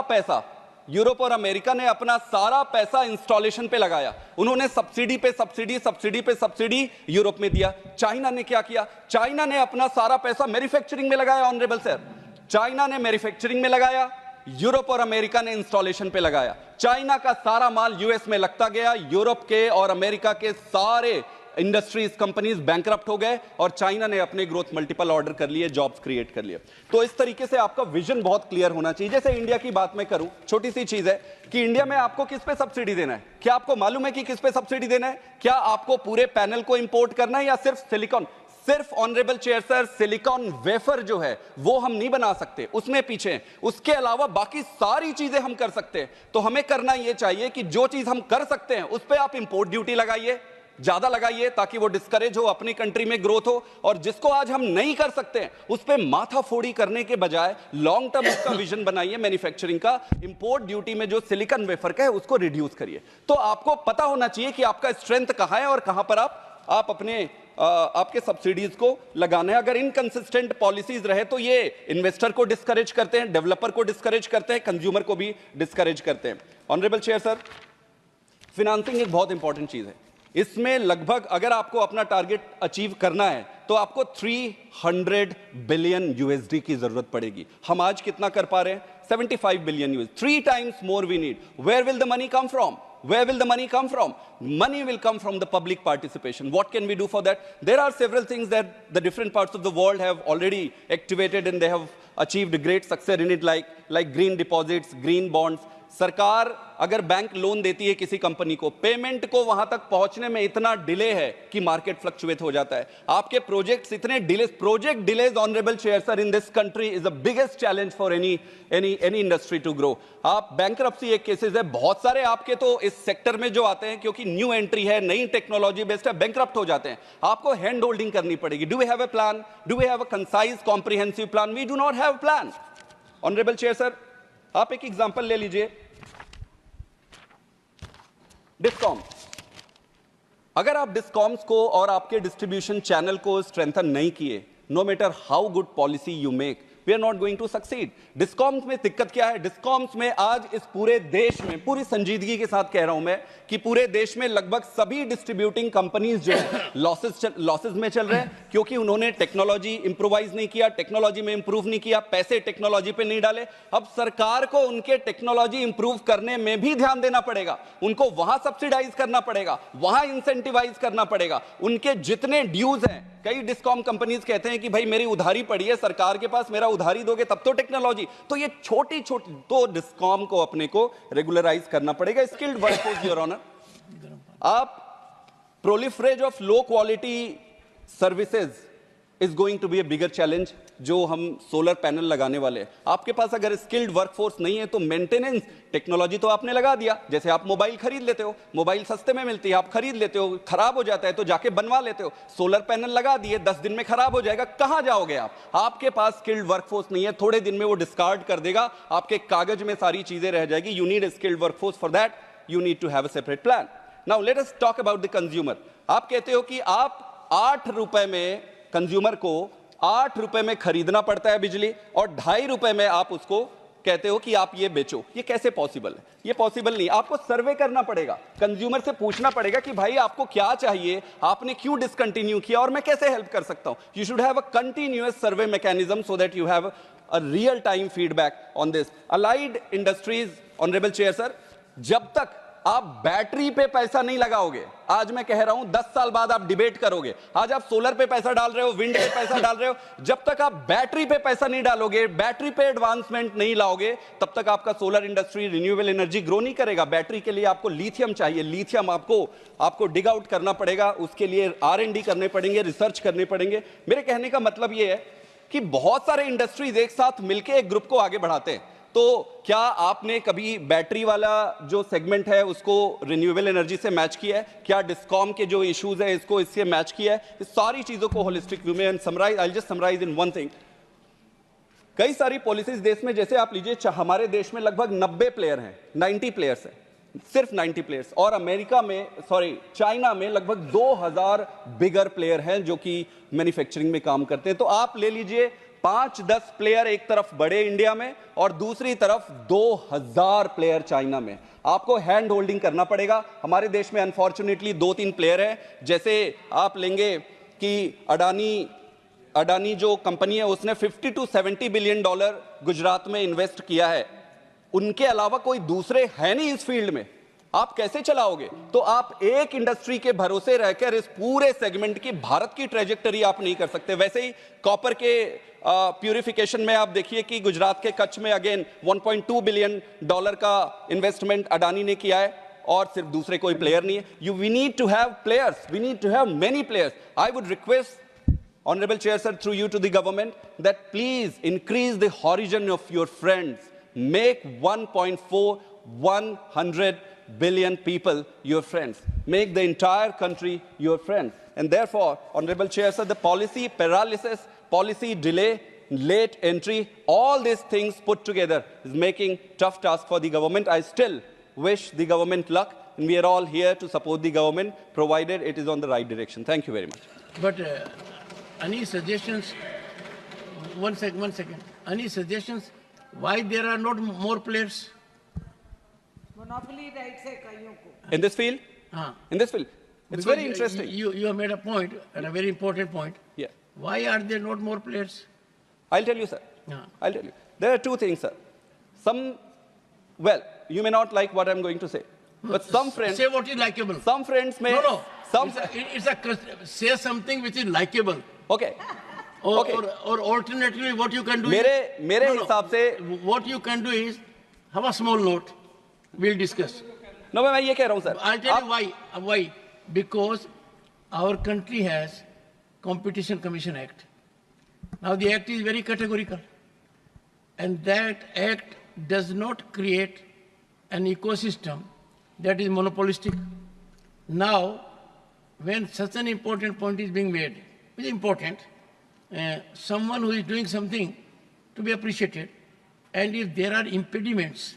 पैसा इंस्टॉलेशन पे लगाया। उन्होंने सब्सिडी पे सब्सिडी यूरोप में दिया। चाइना ने क्या किया? चाइना ने अपना सारा पैसा मैन्युफैक्चरिंग में लगाया। ऑनरेबल सर, चाइना ने मैन्युफैक्चरिंग में लगाया, यूरोप और अमेरिका ने इंस्टॉलेशन पे लगाया। चाइना का सारा माल यूएस में लगता गया, यूरोप के और अमेरिका के सारे इंडस्ट्रीज, कंपनीज बैंकरप्ट हो गए और चाइना ने अपने ग्रोथ मल्टीपल ऑर्डर कर लिए, जॉब्स क्रिएट कर लिए। तो इस तरीके से आपका विजन बहुत क्लियर होना चाहिए। जैसे इंडिया की बात मैं करूं, छोटी सी चीज है कि इंडिया में आपको किस पे सब्सिडी देना है? क्या आपको मालूम है कि किस पे सब्सिडी देना है? क्या आपको पूरे पैनल को इंपोर्ट करना है या सिर्फ सिलिकॉन? सिर्फ honourable chair sir, silicon wafer जो है वो हम नहीं बना सकते, उसमें पीछे हैं। उसके अलावा बाकी सारी चीजें हम कर सकते हैं। तो हमें करना यह चाहिए कि जो चीज हम कर सकते हैं उस पर आप इंपोर्ट ड्यूटी लगाइए, ज्यादा लगाइए, ताकि वो डिस्करेज हो, अपनी कंट्री में ग्रोथ हो। और जिसको आज हम नहीं कर सकते हैं उस पे माथा फोड़ी करने के बजाय लॉन्ग टर्म उसका विजन बनाइए मैन्युफैक्चरिंग का। इंपोर्ट ड्यूटी में जो सिलिकॉन वेफर का है उसको रिड्यूस करिए। तो आपको पता होना चाहिए कि आपका स्ट्रेंथ कहां है और कहां पर आप अपने आपके सब्सिडीज को लगाना है। अगर इनकंसिस्टेंट पॉलिसीज रहे तो ये इन्वेस्टर को डिस्करेज करते हैं, डेवलपर को डिस्करेज करते हैं, कंज्यूमर को भी डिस्करेज करते हैं। ऑनरेबल चेयर सर, फिनांसिंग एक बहुत इंपॉर्टेंट चीज है। इसमें लगभग अगर आपको अपना टारगेट अचीव करना है तो आपको 300 बिलियन USD की जरूरत पड़ेगी। हम आज कितना कर पा रहे हैं? 75 billion USD। 3 times more we need. Where will the money come from? Where will the money come from? Money will come from the public participation. What can we do for that? There are several things that the different parts of the world have already activated and they have achieved great success in it, like green deposits, green bonds. सरकार अगर bank loan देती है किसी company को, payment को वहां तक पहुंचने में इतना डिले है कि मार्केट फ्लक्चुएट हो जाता है. आपके प्रोजेक्ट्स इतने delay, project delays honourable chair sir in this country is the biggest challenge for any industry to grow. आप बैंकरप्सी एक केसेस है, बहुत सारे आपके तो इस सेक्टर में जो आते हैं क्योंकि न्यू एंट्री है, नई टेक्नोलॉजी बेस्ड है, बैंकरप्ट हो जाते हैं. आपको हैंड होल्डिंग करनी पड़ेगी. Do we have a plan? Do we have a concise comprehensive plan? We do not have plan. Honourable chair sir, आप एक एग्जांपल ले लीजिए. डिस्कॉम, अगर आप डिस्कॉम्स को और आपके डिस्ट्रीब्यूशन चैनल को स्ट्रेंथन नहीं किए, no matter how good policy you make, we are not going to succeed. Discoms में दिक्कत क्या है? डिस्कॉम्स में आज इस पूरे देश में, पूरी संजीदगी के साथ कह रहा हूं मैं, कि पूरे देश में लगभग सभी डिस्ट्रीब्यूटिंग कंपनीज जो है लॉसेस में चल रहे हैं क्योंकि उन्होंने टेक्नोलॉजी इंप्रूवाइज नहीं किया, टेक्नोलॉजी में इंप्रूव नहीं किया, पैसे टेक्नोलॉजी पे नहीं डाले. अब सरकार को उनके टेक्नोलॉजी इंप्रूव करने में भी ध्यान देना पड़ेगा. उनको वहां सब्सिडाइज करना पड़ेगा, वहां इंसेंटिवाइज करना पड़ेगा. उनके जितने ड्यूज हैं, कई डिस्कॉम कंपनीज कहते हैं कि भाई मेरी उधारी पड़ी है सरकार के पास, मेरा उधारी दोगे तब तो टेक्नोलॉजी. तो ये छोटी छोटी तो डिस्कॉम को अपने को रेगुलराइज करना पड़ेगा. स्किल्ड वर्कफोर्स योर ऑनर, आप proliferation of low quality services is going to be a bigger challenge. जो हम सोलर पैनल लगाने वाले हैं, आपके पास अगर स्किल्ड वर्कफोर्स नहीं है तो मेंटेनेंस टेक्नोलॉजी तो आपने लगा दिया. जैसे आप मोबाइल खरीद लेते हो, मोबाइल सस्ते में मिलती है, आप खरीद लेते हो, खराब हो जाता है तो जाके बनवा लेते हो. सोलर पैनल लगा दिए, 10 दिन में खराब हो जाएगा, कहां जाओगे आप? आपके पास स्किल्ड वर्कफोर्स नहीं है, थोड़े दिन में वो डिस्कार्ड कर देगा, आपके कागज में सारी चीजें रह जाएगी. You need a skilled workforce. For that you need to have a separate plan. Now let us talk about the consumer. आप कहते हो कि आप 8 रुपए में कंज्यूमर को 8 रुपए में खरीदना पड़ता है बिजली और 2.5 रुपए में आप उसको कहते हो कि आप ये बेचो. ये कैसे पॉसिबल है? ये पॉसिबल नहीं. आपको सर्वे करना पड़ेगा, कंज्यूमर से पूछना पड़ेगा कि भाई आपको क्या चाहिए, आपने क्यों डिसकंटिन्यू किया और मैं कैसे हेल्प कर सकता हूं. You should have a continuous survey mechanism so that you have a real time feedback on this. Allied industries, honourable chair sir, जब तक आप बैटरी पे पैसा नहीं लगाओगे, आज मैं कह रहा हूं 10 साल बाद आप डिबेट करोगे. आज आप सोलर पे पैसा डाल रहे हो, विंड पे पैसा डाल रहे हो, जब तक आप बैटरी पे पैसा नहीं डालोगे, बैटरी पे एडवांसमेंट नहीं लाओगे, तब तक आपका solar industry, renewable energy grow नहीं करेगा. बैटरी के लिए आपको लिथियम चाहिए, लिथियम आपको डिग आउट करना पड़ेगा, उसके लिए R&D करने पड़ेंगे, रिसर्च करने पड़ेंगे. मेरे कहने का मतलब यह है कि बहुत सारे इंडस्ट्रीज एक साथ मिलकर एक ग्रुप को आगे बढ़ाते हैं. तो क्या आपने कभी बैटरी वाला जो सेगमेंट है उसको रिन्यूएबल एनर्जी से मैच किया है? क्या डिस्कॉम के जो इश्यूज है इसको इससे मैच किया है? इस सारी चीजों को होलिस्टिक व्यू में summarise, I just summarise in one thing. कई सारी पॉलिसीज देश में, जैसे आप लीजिए, हमारे देश में लगभग 90 प्लेयर हैं, 90 प्लेयर्स हैं, सिर्फ 90 प्लेयर्स. और अमेरिका में, चाइना में लगभग 2000 बिगर प्लेयर हैं जो कि मैन्युफैक्चरिंग में काम करते हैं. तो आप ले लीजिए 5-10 प्लेयर एक तरफ बड़े इंडिया में और दूसरी तरफ 2000 प्लेयर चाइना में. आपको हैंड होल्डिंग करना पड़ेगा. हमारे देश में अनफॉर्चुनेटली 2-3 प्लेयर हैं. जैसे आप लेंगे कि अडानी जो कंपनी है उसने $50 to $70 बिलियन गुजरात में इन्वेस्ट किया है. उनके अलावा कोई दूसरे है नहीं इस फील्ड में. आप कैसे चलाओगे? तो आप एक इंडस्ट्री के भरोसे रहकर इस पूरे सेगमेंट की, भारत की ट्रेजेक्टरी आप नहीं कर सकते. वैसे ही कॉपर के प्यूरिफिकेशन में आप देखिए कि गुजरात के कच्छ में अगेन $1.2 बिलियन का इन्वेस्टमेंट अडानी ने किया है और सिर्फ दूसरे कोई प्लेयर नहीं है. We need to have players, we need to have many players. I would request Honorable Chair sir, through you to the government, that please increase the horizon of your friends. Make 100 billion people your friends. Make the entire country your friends. And therefore, Honorable Chair sir, the policy paralysis, policy delay, late entry, all these things put together is making tough task for the government. I still wish the government luck, and we are all here to support the government, provided it is on the right direction. Thank you very much. But any suggestions? One second. Any suggestions why there are not more players? Monopoly rights है कईयों को. In this field? In this field. It's Because very interesting. You have made a point, and a very important point. Yeah. Why are there not more players? I'll tell you, sir. I'll tell you. There are two things, sir. Well, you may not like what I'm going to say, But some friends, Say what is likable. some friends may, No. some, Say something which is likable. okay. Or, Okay. or alternatively, what you can do मेरे हिसाब से what you can do is have a small note. We'll discuss. No, मैं ये कह रहा हूँ sir. I'll tell you why. Why? Because our country has Competition Commission Act. Now the act is very categorical, and that act does not create an ecosystem that is monopolistic. Now, when such an important point is being made, which is important, someone who is doing something to be appreciated, and if there are impediments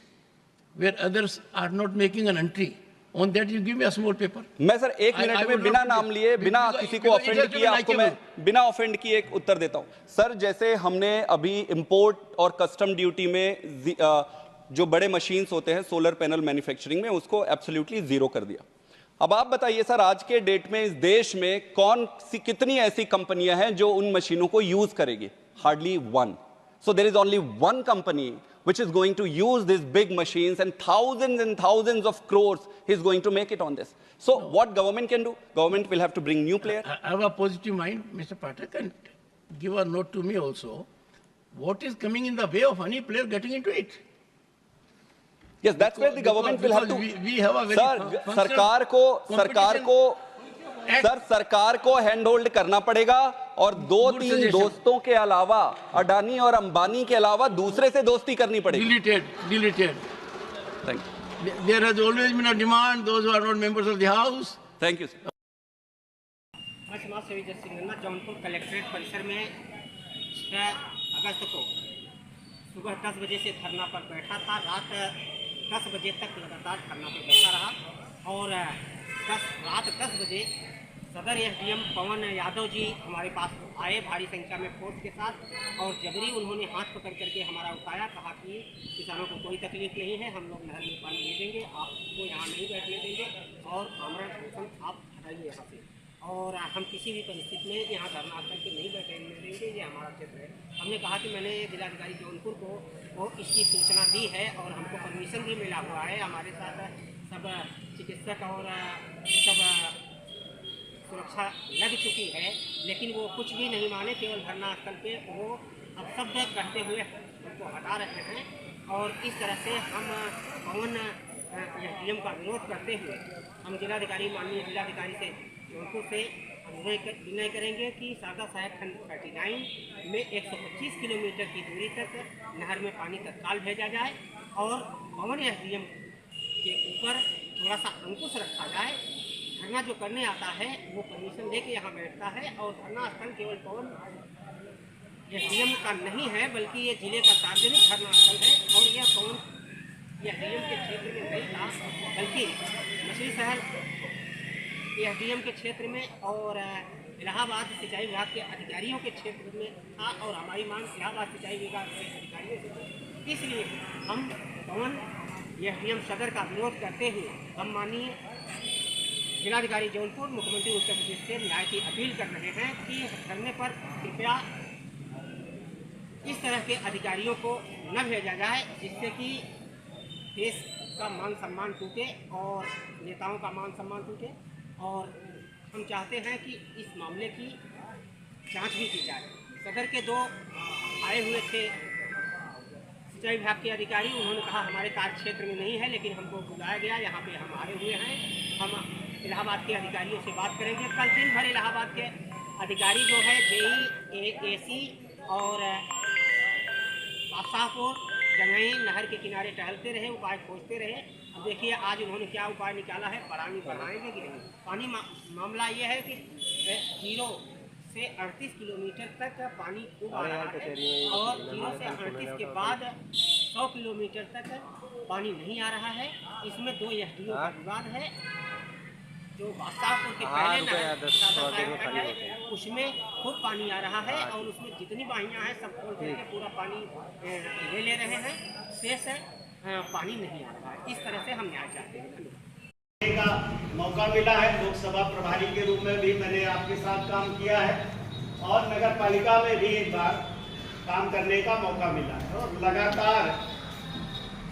where others are not making an entry, on that you give me a small paper. मैं sir एक I minute में would बिना not नाम लिए, बिना किसी को because it offend has to be किए आपको मैं likable. बिना ऑफेंड किए एक उत्तर देता हूँ. सर जैसे हमने अभी इंपोर्ट और कस्टम ड्यूटी में जो बड़े मशीन्स होते हैं सोलर पैनल मैन्युफैक्चरिंग में, उसको एब्सोल्युटली जीरो कर दिया. अब आप बताइए सर, आज के डेट में इस देश में कितनी ऐसी कंपनियां हैं जो उन मशीनों को यूज करेगी? Hardly one. So there is only one company which is going to use these big machines, and thousands of crores is going to make it on this. So what government can do? Government will have to bring new players. I have a positive mind, Mr. Pathak, and give a note to me also. What is coming in the way of any player getting into it? Yes, that's where the government will have to. We have a very sir Act. सरकार को hand hold करना पड़ेगा, और दो Good तीन suggestion. दोस्तों के अलावा, अडानी और अंबानी के अलावा दूसरे से दोस्ती करनी पड़ेगी. Deleted. Thank you. There has always been a demand, those who are not members of the house. Thank you, sir. मैं समाज सेवी जस सिंह जौनपुर कलेक्ट्रेट परिसर में 6 अगस्त को सुबह 10 बजे से धरना पर बैठा था. रात 10 बजे तक लगातार धरना पर बैठा रहा, और रात 10 बजे सदर एसडीएम पवन यादव जी हमारे पास आए भारी संख्या में फोर्स के साथ, और जबरी उन्होंने हाथ पकड़ करके हमारा उठाया. कहा कि किसानों को कोई तकलीफ नहीं है, हम लोग नहर में पानी दे देंगे, आपको यहाँ नहीं बैठने देंगे, और आमरण अनशन आप हटाइए यहाँ से, और हम किसी भी परिस्थिति में यहाँ धरना करके नहीं बैठने देंगे, ये हमारा क्षेत्र है. हमने कहा कि मैंने जिलाधिकारी जौनपुर को इसकी सूचना दी है, और हमको परमिशन भी मिला हुआ है. हमारे साथ सब चिकित्सक और सब सुरक्षा लग चुकी है, लेकिन वो कुछ भी नहीं माने. केवल धरना स्थल पे वो अब शब्द कहते हुए उनको हटा रहे हैं, और इस तरह से हम पवन एसडीएम का विरोध करते हुए हम जिलाधिकारी माननीय जिलाधिकारी से जौनपुर से विनय करेंगे कि शारदा साहेब खंड 39 में 125 किलोमीटर की दूरी तक नहर में पानी तत्काल भेजा जाए, और पवन एसडीएम के ऊपर थोड़ा सा अंकुश रखा जाए. धरना जो करने आता है वो परमिशन लेके यहाँ बैठता है, और धरना स्थल केवल पवन एसडीएम का नहीं है, बल्कि ये जिले का सार्वजनिक धरना स्थल है, और यह पवन एसडीएम के क्षेत्र में नहीं था, बल्कि मछली शहर एसडीएम के क्षेत्र में और इलाहाबाद सिंचाई विभाग के अधिकारियों के क्षेत्र में था, और हमारी मांग इलाहाबाद सिंचाई विभाग के अधिकारियों से थी. इसलिए हम पवन एसडीएम सदर का विरोध करते हुए हम माननीय जिलाधिकारी जौनपुर मुख्यमंत्री उत्तर प्रदेश से न्याय की अपील कर रहे हैं कि धरने पर कृपया इस तरह के अधिकारियों को न भेजा जाए, जिससे कि देश का मान सम्मान टूटे और नेताओं का मान सम्मान टूटे. और हम चाहते हैं कि इस मामले की जांच भी की जाए. सदर के 2 आए हुए थे सिंचाई विभाग के अधिकारी, उन्होंने कहा हमारे कार्य क्षेत्र में नहीं है, लेकिन हमको बुलाया गया, यहाँ पे हम आए हुए हैं. हम इलाहाबाद के अधिकारियों से बात करेंगे. कल दिन भर इलाहाबाद के अधिकारी जो है जेई एसी और बादशाहपुर जंगई नहर के किनारे टहलते रहे, उपाय खोजते रहे. अब देखिए आज उन्होंने क्या उपाय निकाला है, पानी बढ़ाएंगे कि नहीं. पानी मामला ये है कि 0 से 38 किलोमीटर तक पानी खूब आ रहा है, और 0 से 38 के बाद 100 किलोमीटर तक पानी नहीं आ रहा है. इसमें 2 एसडीओ का विवाद है. जो बादशाहपुर के पहले नहर है उसमें खूब पानी आ रहा है, और उसमें जितनी बाहियाँ हैं सब खोल करके पूरा पानी ले रहे हैं. शेष पानी नहीं आ रहा है. इस तरह से हम न्याय चाहते हैं. का मौका मिला है. लोकसभा प्रभारी के रूप में भी मैंने आपके साथ काम किया है, और नगर पालिका में भी एक बार काम करने का मौका मिला है, और लगातार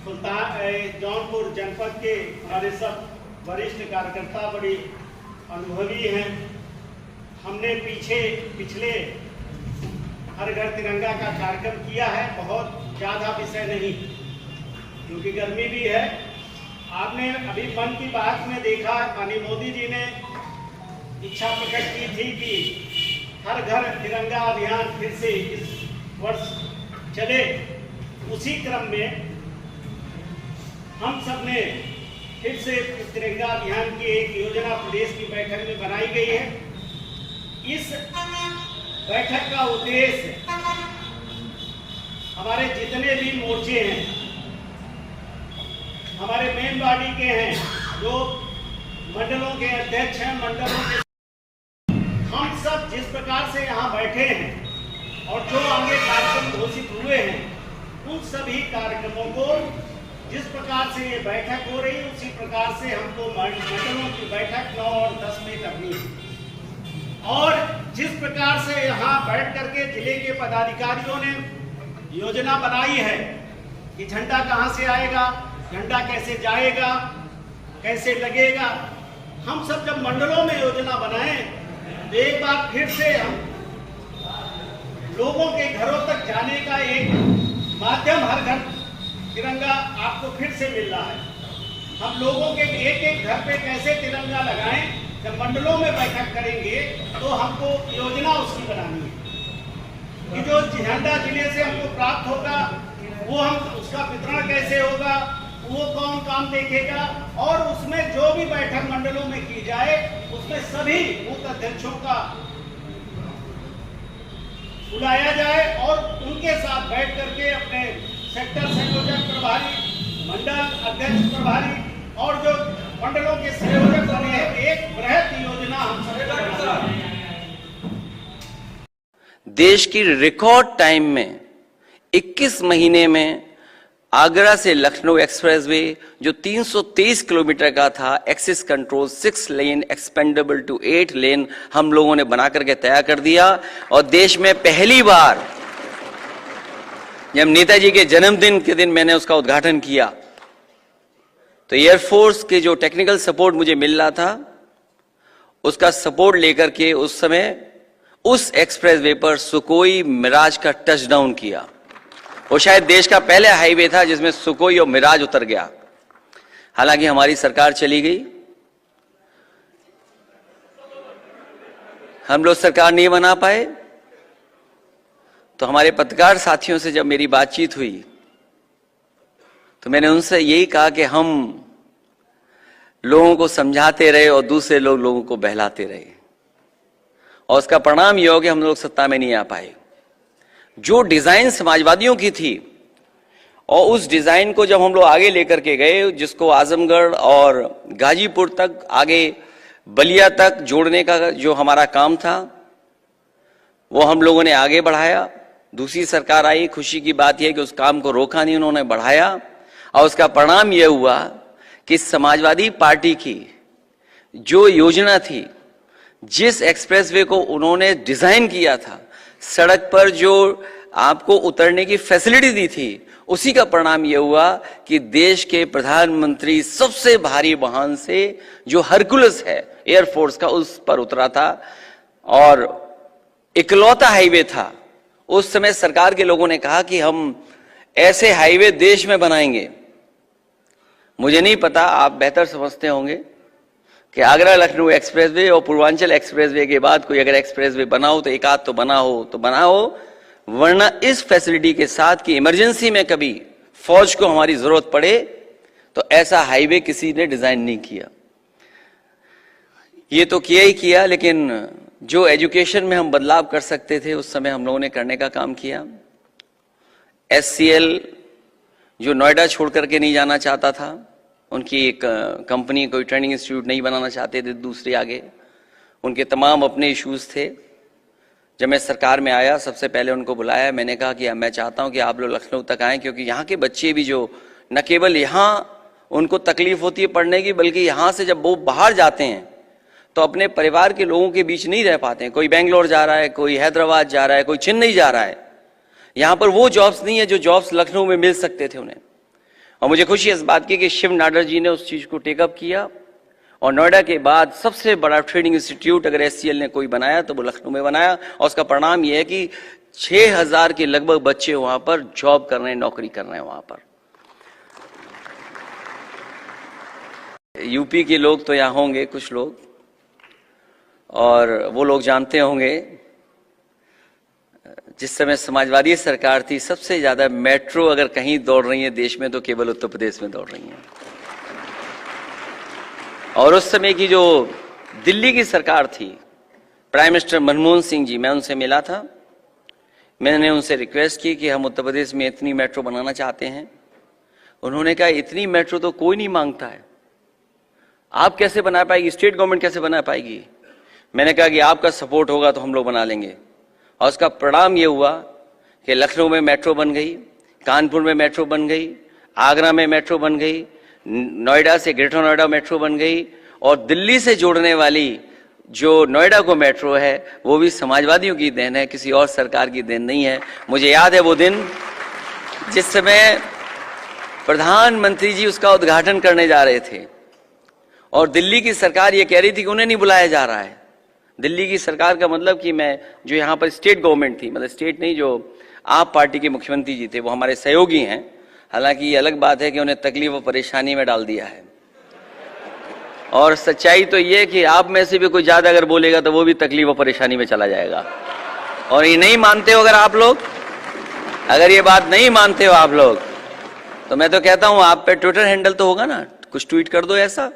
जौनपुर जनपद के हमारे सब वरिष्ठ कार्यकर्ता बड़ी अनुभवी हैं। हमने पिछले हर घर तिरंगा का कार्यक्रम किया है, बहुत ज़्यादा विषय नहीं क्योंकि गर्मी भी है। आपने अभी मन की बात में देखा, माननीय मोदी जी ने इच्छा प्रकट की थी कि हर घर तिरंगा अभियान फिर से इस वर्ष चले। उसी क्रम में हम सब ने फिर से इस तिरंगा अभियान की एक योजना प्रदेश की बैठक में बनाई गई है। इस बैठक का उद्देश्य हमारे जितने भी मोर्चे हैं, हमारे मेन बॉडी के हैं, जो मंडलों के अध्यक्ष हैं, मंडलों के हम सब जिस प्रकार से यहाँ बैठे हैं और जो आगे कार्यक्रम घोषित हुए हैं, उन सभी कार्यक्रमों को जिस प्रकार से ये बैठक हो रही है उसी प्रकार से हमको मंडलों की बैठक 9 और 10 में करनी है। और जिस प्रकार से यहाँ बैठ करके जिले के पदाधिकारियों ने योजना बनाई है कि झंडा कहाँ से आएगा, झंडा कैसे जाएगा, कैसे लगेगा, हम सब जब मंडलों में योजना बनाएं तो एक बार फिर से हम लोगों के घरों तक जाने का एक माध्यम, हर घर तिरंगा आपको फिर से मिल रहा है। हम लोगों के एक एक घर पे कैसे तिरंगा लगाएं, जब मंडलों में बैठक करेंगे तो हमको योजना उसकी बनानी है कि जो झंडा जिले से हमको प्राप्त होगा वो हम उसका वितरण कैसे होगा, वो कौन काम देखेगा, और उसमें जो भी बैठक मंडलों में की जाए उसमें सभी बूथ अध्यक्षों का बुलाया जाए और उनके साथ बैठ करके अपने सेक्टर संयोजक प्रभारी, मंडल अध्यक्ष प्रभारी और जो मंडलों के संयोजक बने हैं, एक बृहद योजना हम सबको बनाना है। देश की रिकॉर्ड टाइम में 21 महीने में आगरा से लखनऊ एक्सप्रेसवे जो 323 किलोमीटर का था, access control 6 lane expandable to 8 lane हम लोगों ने बना करके तैयार कर दिया। और देश में पहली बार जब नेताजी के जन्मदिन के दिन मैंने उसका उद्घाटन किया तो एयरफोर्स के जो टेक्निकल सपोर्ट मुझे मिल रहा था उसका सपोर्ट लेकर के उस समय उस एक्सप्रेसवे पर सुकोई मिराज का टचडाउन किया। वो शायद देश का पहले हाईवे था जिसमें सुकोई और मिराज उतर गया। हालांकि हमारी सरकार चली गई, हम लोग सरकार नहीं बना पाए। तो हमारे पत्रकार साथियों से जब मेरी बातचीत हुई तो मैंने उनसे यही कहा कि हम लोगों को समझाते रहे और दूसरे लोगों को बहलाते रहे, और उसका परिणाम यह हो कि हम लोग सत्ता में नहीं आ पाए। जो डिजाइन समाजवादियों की थी और उस डिजाइन को जब हम लोग आगे लेकर के गए, जिसको आजमगढ़ और गाजीपुर तक, आगे बलिया तक जोड़ने का जो हमारा काम था वो हम लोगों ने आगे बढ़ाया। दूसरी सरकार आई, खुशी की बात यह कि उस काम को रोका नहीं, उन्होंने बढ़ाया। और उसका परिणाम यह हुआ कि समाजवादी पार्टी की जो योजना थी, जिस एक्सप्रेसवे को उन्होंने डिजाइन किया था, सड़क पर जो आपको उतरने की फैसिलिटी दी थी, उसी का परिणाम यह हुआ कि देश के प्रधानमंत्री सबसे भारी वाहन से जो हरकुलस है एयरफोर्स का, उस पर उतरा था और इकलौता हाईवे था। उस समय सरकार के लोगों ने कहा कि हम ऐसे हाईवे देश में बनाएंगे। मुझे नहीं पता, आप बेहतर समझते होंगे कि आगरा लखनऊ एक्सप्रेसवे और पूर्वांचल एक्सप्रेसवे के बाद कोई अगर एक्सप्रेसवे बना हो तो एक आध तो बना हो, वरना इस फैसिलिटी के साथ कि इमरजेंसी में कभी फौज को हमारी जरूरत पड़े तो ऐसा हाईवे किसी ने डिजाइन नहीं किया। ये तो किया ही किया, लेकिन जो एजुकेशन में हम बदलाव कर सकते थे उस समय हम लोगों ने करने का काम किया। SCL जो नोएडा छोड़ करके नहीं जाना चाहता था, उनकी एक कंपनी, कोई ट्रेनिंग इंस्टीट्यूट नहीं बनाना चाहते थे दूसरे आगे, उनके तमाम अपने इश्यूज थे। जब मैं सरकार में आया सबसे पहले उनको बुलाया, मैंने कहा कि मैं चाहता हूं कि आप लोग लखनऊ तक आएं, क्योंकि यहाँ के बच्चे भी जो न केवल यहाँ उनको तकलीफ होती है पढ़ने की, बल्कि यहाँ से जब वो बाहर जाते हैं तो अपने परिवार के लोगों के बीच नहीं रह पाते हैं। कोई बेंगलोर जा रहा है, कोई हैदराबाद जा रहा है, कोई चेन्नई जा रहा है। यहाँ पर वो जॉब्स नहीं है जो जॉब्स लखनऊ में मिल सकते थे उन्हें। और मुझे खुशी इस बात की कि शिव नाडर जी ने उस चीज को टेकअप किया और नोएडा के बाद सबसे बड़ा ट्रेनिंग इंस्टीट्यूट अगर एससीएल ने कोई बनाया तो वो लखनऊ में बनाया और उसका परिणाम यह है कि 6000 के लगभग बच्चे वहां पर जॉब कर रहे हैं, नौकरी कर रहे हैं वहां पर। यूपी के लोग तो यहाँ होंगे कुछ लोग, और वो लोग जानते होंगे जिस समय समाजवादी सरकार थी सबसे ज्यादा मेट्रो अगर कहीं दौड़ रही है देश में तो केवल उत्तर प्रदेश में दौड़ रही है। और उस समय की जो दिल्ली की सरकार थी, प्राइम मिनिस्टर मनमोहन सिंह जी, मैं उनसे मिला था, मैंने उनसे रिक्वेस्ट की कि हम उत्तर प्रदेश में इतनी मेट्रो बनाना चाहते हैं। उन्होंने कहा इतनी मेट्रो तो कोई नहीं मांगता है, आप कैसे बना पाएगी, स्टेट गवर्नमेंट कैसे बना पाएगी। मैंने कहा कि आपका सपोर्ट होगा तो हम लोग बना लेंगे। और उसका परिणाम ये हुआ कि लखनऊ में मेट्रो बन गई, कानपुर में मेट्रो बन गई, आगरा में मेट्रो बन गई, नोएडा से ग्रेटर नोएडा मेट्रो बन गई, और दिल्ली से जोड़ने वाली जो नोएडा को मेट्रो है वो भी समाजवादियों की देन है, किसी और सरकार की देन नहीं है। मुझे याद है वो दिन जिस समय प्रधानमंत्री जी उसका उद्घाटन करने जा रहे थे और दिल्ली की सरकार ये कह रही थी कि उन्हें नहीं बुलाया जा रहा है। दिल्ली की सरकार का मतलब कि मैं जो यहाँ पर स्टेट गवर्नमेंट थी, मतलब स्टेट नहीं, जो आप पार्टी के मुख्यमंत्री जी थे वो हमारे सहयोगी हैं, हालांकि ये अलग बात है कि उन्हें तकलीफ और परेशानी में डाल दिया है। और सच्चाई तो ये कि आप में से भी कोई ज्यादा अगर बोलेगा तो वो भी तकलीफ और परेशानी में चला जाएगा। और ये नहीं मानते हो अगर आप लोग, अगर ये बात नहीं मानते हो आप लोग, तो मैं तो कहता हूं आप पे ट्विटर हैंडल तो होगा ना, कुछ ट्वीट कर दो ऐसा,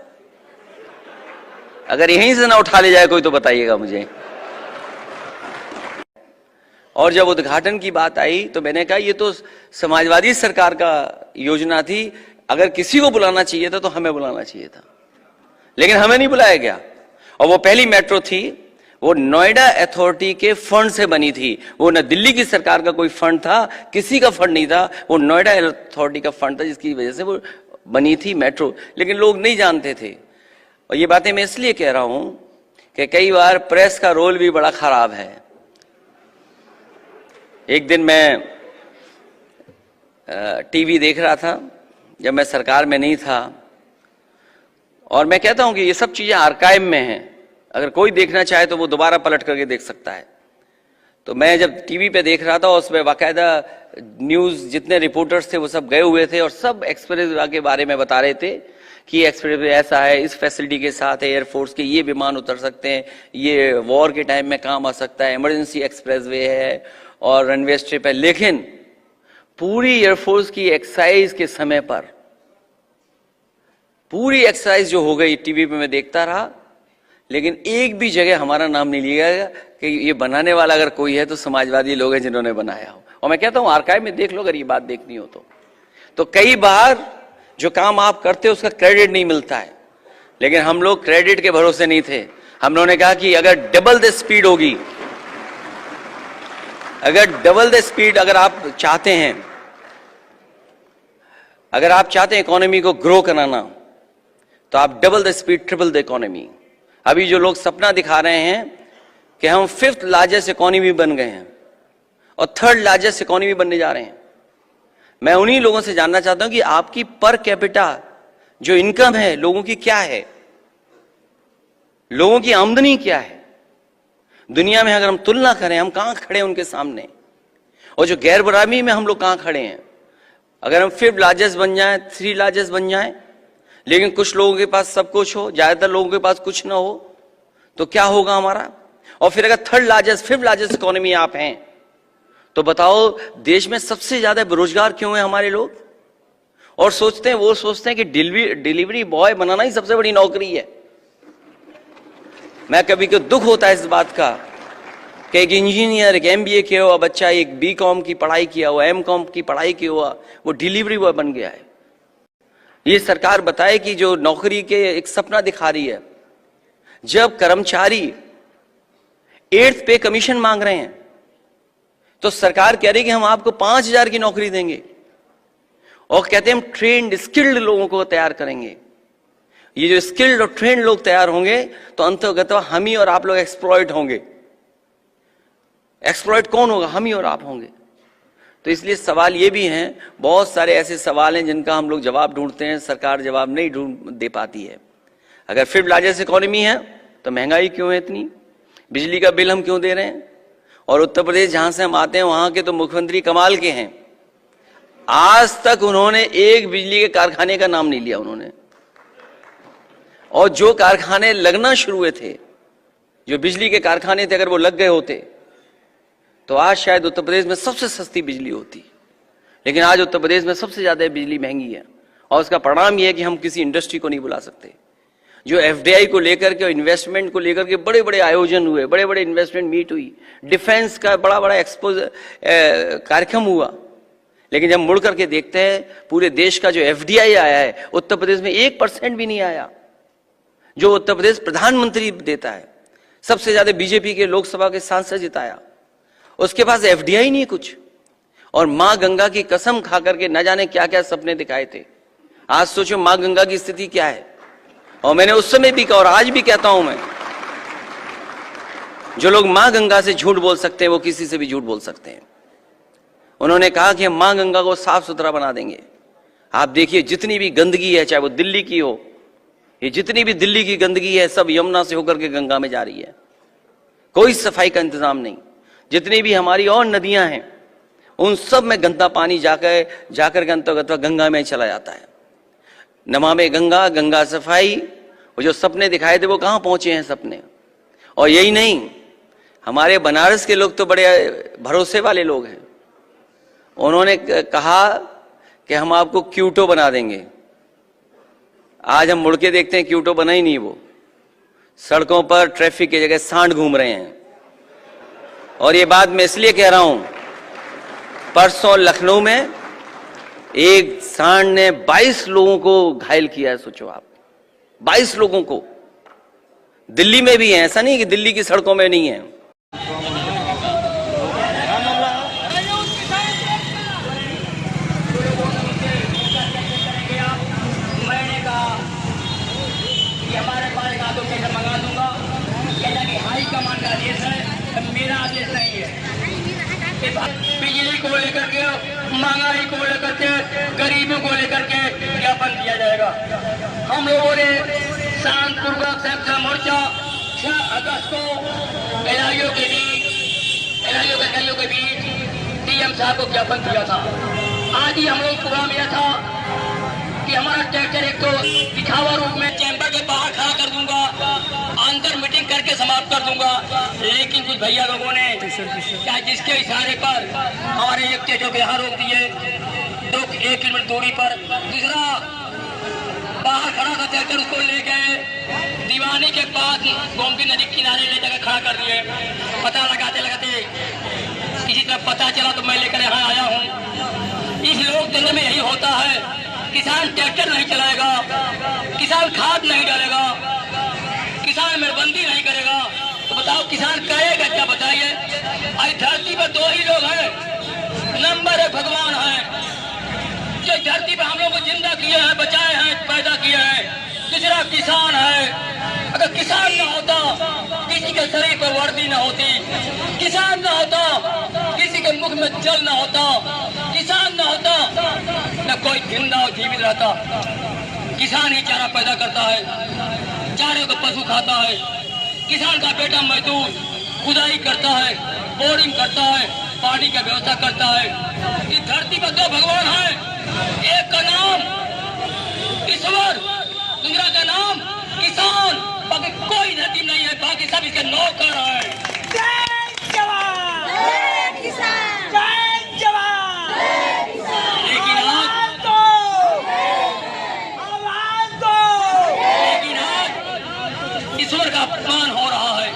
अगर यहीं से ना उठा ले जाए कोई तो बताइएगा मुझे। और जब उद्घाटन की बात आई तो मैंने कहा ये तो समाजवादी सरकार का योजना थी, अगर किसी को बुलाना चाहिए था तो हमें बुलाना चाहिए था, लेकिन हमें नहीं बुलाया गया। और वो पहली मेट्रो थी, वो नोएडा अथॉरिटी के फंड से बनी थी, वो न दिल्ली की सरकार का कोई फंड था, किसी का फंड नहीं था, वो नोएडा अथॉरिटी का फंड था जिसकी वजह से वो बनी थी मेट्रो। लेकिन लोग नहीं जानते थे। और ये बातें मैं इसलिए कह रहा हूं कि कई बार प्रेस का रोल भी बड़ा खराब है। एक दिन मैं टीवी देख रहा था जब मैं सरकार में नहीं था, और मैं कहता हूं कि ये सब चीजें आर्काइव में हैं, अगर कोई देखना चाहे तो वो दोबारा पलट करके देख सकता है। तो मैं जब टीवी पे देख रहा था उसमें बाकायदा न्यूज जितने रिपोर्टर्स थे वो सब गए हुए थे और सब एक्सप्रेस के बारे में बता रहे थे कि एक्सप्रेस ऐसा है, इस फैसिलिटी के साथ है, एयरफोर्स के ये विमान उतर सकते हैं, ये वॉर के टाइम में काम आ सकता है, इमरजेंसी एक्सप्रेसवे है और रनवे स्ट्रिप है। लेकिन पूरी एयरफोर्स की एक्सरसाइज के समय पर, पूरी एक्सरसाइज जो हो गई टीवी पे मैं देखता रहा, लेकिन एक भी जगह हमारा नाम नहीं लिया गया कि ये बनाने वाला अगर कोई है तो समाजवादी लोग हैं जिन्होंने बनाया हो। और मैं कहता हूं आर्काइव में देख लो अगर ये बात देखनी हो तो कई बार जो काम आप करते हो उसका क्रेडिट नहीं मिलता है, लेकिन हम लोग क्रेडिट के भरोसे नहीं थे। हम लोगों ने कहा कि अगर डबल द स्पीड होगी, अगर डबल द स्पीड अगर आप चाहते हैं, अगर आप चाहते हैं इकोनॉमी को ग्रो कराना, तो आप double the speed triple the economy. अभी जो लोग सपना दिखा रहे हैं कि हम 5th लार्जेस्ट इकोनॉमी बन गए हैं और 3rd लार्जेस्ट इकोनॉमी बनने जा रहे हैं, मैं उन्हीं लोगों से जानना चाहता हूं कि आपकी पर कैपिटा जो इनकम है लोगों की क्या है, लोगों की आमदनी क्या है दुनिया में। अगर हम तुलना करें हम कहां खड़े हैं उनके सामने, और जो गैर बराबरी में हम लोग कहां खड़े हैं। अगर हम 5th लार्जेस्ट बन जाएं, 3 लार्जेस्ट बन जाएं, लेकिन कुछ लोगों के पास सब कुछ हो, ज्यादातर लोगों के पास कुछ ना हो, तो क्या होगा हमारा। और फिर अगर 3rd largest 5th largest economy आप हैं, तो बताओ देश में सबसे ज्यादा बेरोजगार क्यों है हमारे लोग। और वो सोचते हैं कि डिलीवरी बॉय बनाना ही सबसे बड़ी नौकरी है। मैं कभी दुख होता है इस बात का कि एक इंजीनियर, एक MBA किया हुआ बच्चा, एक BCom की पढ़ाई किया हुआ, MCom की पढ़ाई किया हुआ, वो डिलीवरी बॉय बन गया है। ये सरकार बताए कि जो नौकरी के एक सपना दिखा रही है, जब कर्मचारी 8th पे कमीशन मांग रहे हैं तो सरकार कह रही है कि हम आपको 5000 की नौकरी देंगे, और कहते हैं हम ट्रेंड स्किल्ड लोगों को तैयार करेंगे। ये जो स्किल्ड और ट्रेंड लोग तैयार होंगे तो अंतर्गत हम ही और आप लोग एक्सप्लॉइट होंगे। एक्सप्लॉइट कौन होगा? हम ही और आप होंगे। तो इसलिए सवाल ये भी हैं, बहुत सारे ऐसे सवाल हैं जिनका हम लोग जवाब ढूंढते हैं, सरकार जवाब नहीं ढूंढ दे पाती है। अगर फिफ्थ लार्जेस्ट इकोनॉमी है तो महंगाई क्यों है इतनी, बिजली का बिल हम क्यों दे रहे हैं? और उत्तर प्रदेश जहां से हम आते हैं वहां के तो मुख्यमंत्री कमाल के हैं, आज तक उन्होंने एक बिजली के कारखाने का नाम नहीं लिया उन्होंने। और जो कारखाने लगना शुरू हुए थे, जो बिजली के कारखाने थे, अगर वो लग गए होते तो आज शायद उत्तर प्रदेश में सबसे सस्ती बिजली होती। लेकिन आज उत्तर प्रदेश में सबसे ज्यादा बिजली महंगी है, और उसका परिणाम यह है कि हम किसी इंडस्ट्री को नहीं बुला सकते। जो एफडीआई को लेकर के और इन्वेस्टमेंट को लेकर के बड़े बड़े आयोजन हुए, बड़े बड़े इन्वेस्टमेंट मीट हुई, डिफेंस का बड़ा बड़ा कार्यक्रम हुआ, लेकिन जब मुड़ करके देखते हैं पूरे देश का जो एफडीआई आया है उत्तर प्रदेश में 1% भी नहीं आया, जो उत्तर प्रदेश प्रधानमंत्री देता है। सबसे ज्यादा बीजेपी के लोकसभा के सांसद जिताया, उसके पास एफडीआई नहीं कुछ। और मां गंगा की कसम खा करके न जाने क्या क्या सपने दिखाए थे। आज सोचो मां गंगा की स्थिति क्या है। और मैंने उस समय भी कहा और आज भी कहता हूं मैं, जो लोग मां गंगा से झूठ बोल सकते हैं वो किसी से भी झूठ बोल सकते हैं। उन्होंने कहा कि हम मां गंगा को साफ सुथरा बना देंगे। आप देखिए जितनी भी गंदगी है, चाहे वो दिल्ली की हो, ये जितनी भी दिल्ली की गंदगी है सब यमुना से होकर के गंगा में जा रही है, कोई सफाई का इंतजाम नहीं। जितनी भी हमारी और नदियां हैं उन सब में गंदा पानी जाकर के अंतर्गत गंगा में चला जाता है। नमामि गंगा, गंगा सफाई, वो जो सपने दिखाए थे वो कहां पहुंचे हैं सपने। और यही नहीं, हमारे बनारस के लोग तो बड़े भरोसे वाले लोग हैं। उन्होंने कहा कि हम आपको क्यूटो बना देंगे। आज हम मुड़ के देखते हैं क्यूटो बना ही नहीं, वो सड़कों पर ट्रैफिक की जगह सांड घूम रहे हैं। और ये बात मैं इसलिए कह रहा हूं, परसों लखनऊ में एक सांड ने 22 लोगों को घायल किया है। सोचो आप, 22 लोगों को। दिल्ली में भी है, ऐसा नहीं कि दिल्ली की सड़कों में नहीं है। मेरा आदेश नहीं है। बिजली को लेकर के, महंगाई को लेकर के, गरीबों को लेकर के ज्ञापन दिया जाएगा। हम लोगों ने शांतिपूर्वक संयुक्त मोर्चा 6 अगस्त को एलआईओ के बीच डीएम साहब को ज्ञापन दिया था। आज ही हम लोग प्रोग्राम यह था कि हमारा ट्रैक्टर एक तो दिखावा रूप में चैम्बर के बाहर खड़ा कर दूंगा, अंदर मीटिंग करके समाप्त कर दूंगा। लेकिन कुछ भैया लोगों ने क्या जिसके इशारे पर हमारे एक तेजों के यहाँ रोक दिए 1 किलोमीटर दूरी पर। दूसरा बाहर खड़ा था ट्रैक्टर, उसको ले गए दीवानी के पास गोमती नदी किनारे ले जाकर खड़ा कर दिए। पता लगाते लगाते किसी तरह पता चला तो मैं लेकर यहाँ आया हूँ। इस लोकतंत्र में यही होता है, किसान ट्रैक्टर नहीं चलाएगा, किसान खाद नहीं डालेगा, किसान मेहरबंदी नहीं करेगा, तो बताओ किसान करेगा क्या? बताइए। आज धरती पर 2 ही लोग हैं, नंबर 1 भगवान है, जो धरती पर हम लोग को जिंदा किए हैं, बचाए हैं, पैदा किए हैं। दूसरा किसान है। अगर किसान न होता, किसी के शरीर पर वर्दी न होती, किसान न होता, किसी के मुख में जल न होता, किसान न होता, न कोई जिंदा और जीवित रहता। किसान ही चारा पैदा करता है, चारे को पशु खाता है। किसान का बेटा मजदूर खुदाई करता है, बोरिंग करता है, पानी का व्यवस्था करता है। इस धरती पर 2 भगवान हैं, एक का नाम ईश्वर, दूसरा का नाम किसान। बाकी कोई धरती नहीं है, बाकी सब इसके नौकर है। जय जवान, जय किसान, जय जवान, जय किसान। लेकिन आज ईश्वर का अपमान हो रहा है,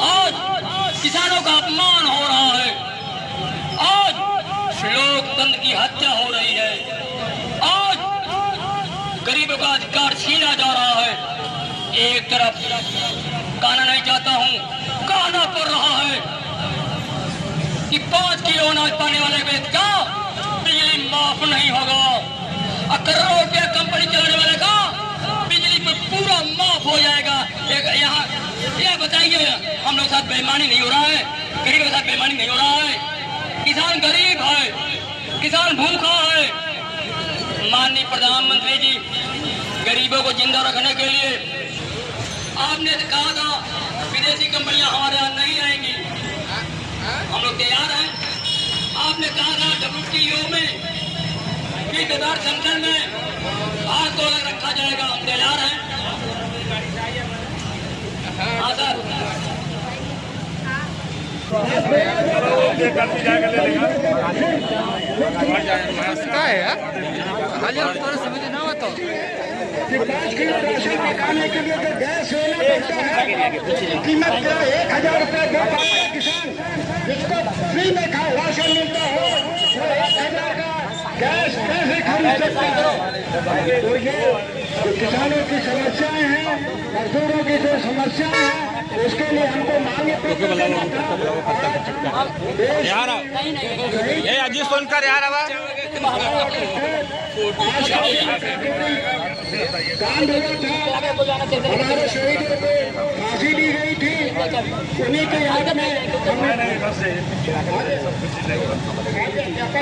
आज किसानों का अपमान हो रहा है, आज लोकतंत्र की हत्या हो रही है, आज गरीबों का अधिकार छीना जा रहा है। एक तरफ कहना नहीं चाहता हूँ, कहना पड़ रहा है कि 5 किलो अनाज पाने वाले व्यक्ति का बिजली माफ नहीं होगा, और करोड़ों रुपया कंपनी चलाने वाले का बिजली पर पूरा माफ हो जाएगा। यहाँ यह बताइए, हम लोग साथ बेईमानी नहीं हो रहा है, गरीबों के साथ बेईमानी नहीं हो रहा है। किसान गरीब है, किसान भूखा है। माननीय प्रधानमंत्री जी, गरीबों को जिंदा रखने के लिए आपने कहा था विदेशी कंपनियां हमारे यहाँ नहीं आएंगी, हम लोग तैयार हैं। आपने कहा था WTO में कि व्यापार संगठन में $8 रखा जाएगा, हम तैयार हैं। हाँ सर, निकालने के लिए तो गैस लेना पड़ता है, कीमत क्या 1,000 रुपये दे पाता है किसान, जिसको फ्री में राशन मिलता हो, वो 1,000 का गैस कैसे खरीद सकता है? तो ये जो किसानों की समस्याएं हैं, मजदूरों की जो समस्याएं हैं, उसके लिए हमको मांगे यार ये अजीत सोनकर यार कांड हुआ था, हमारे शहीदों को फांसी दी गई थी, उन्हीं के याद में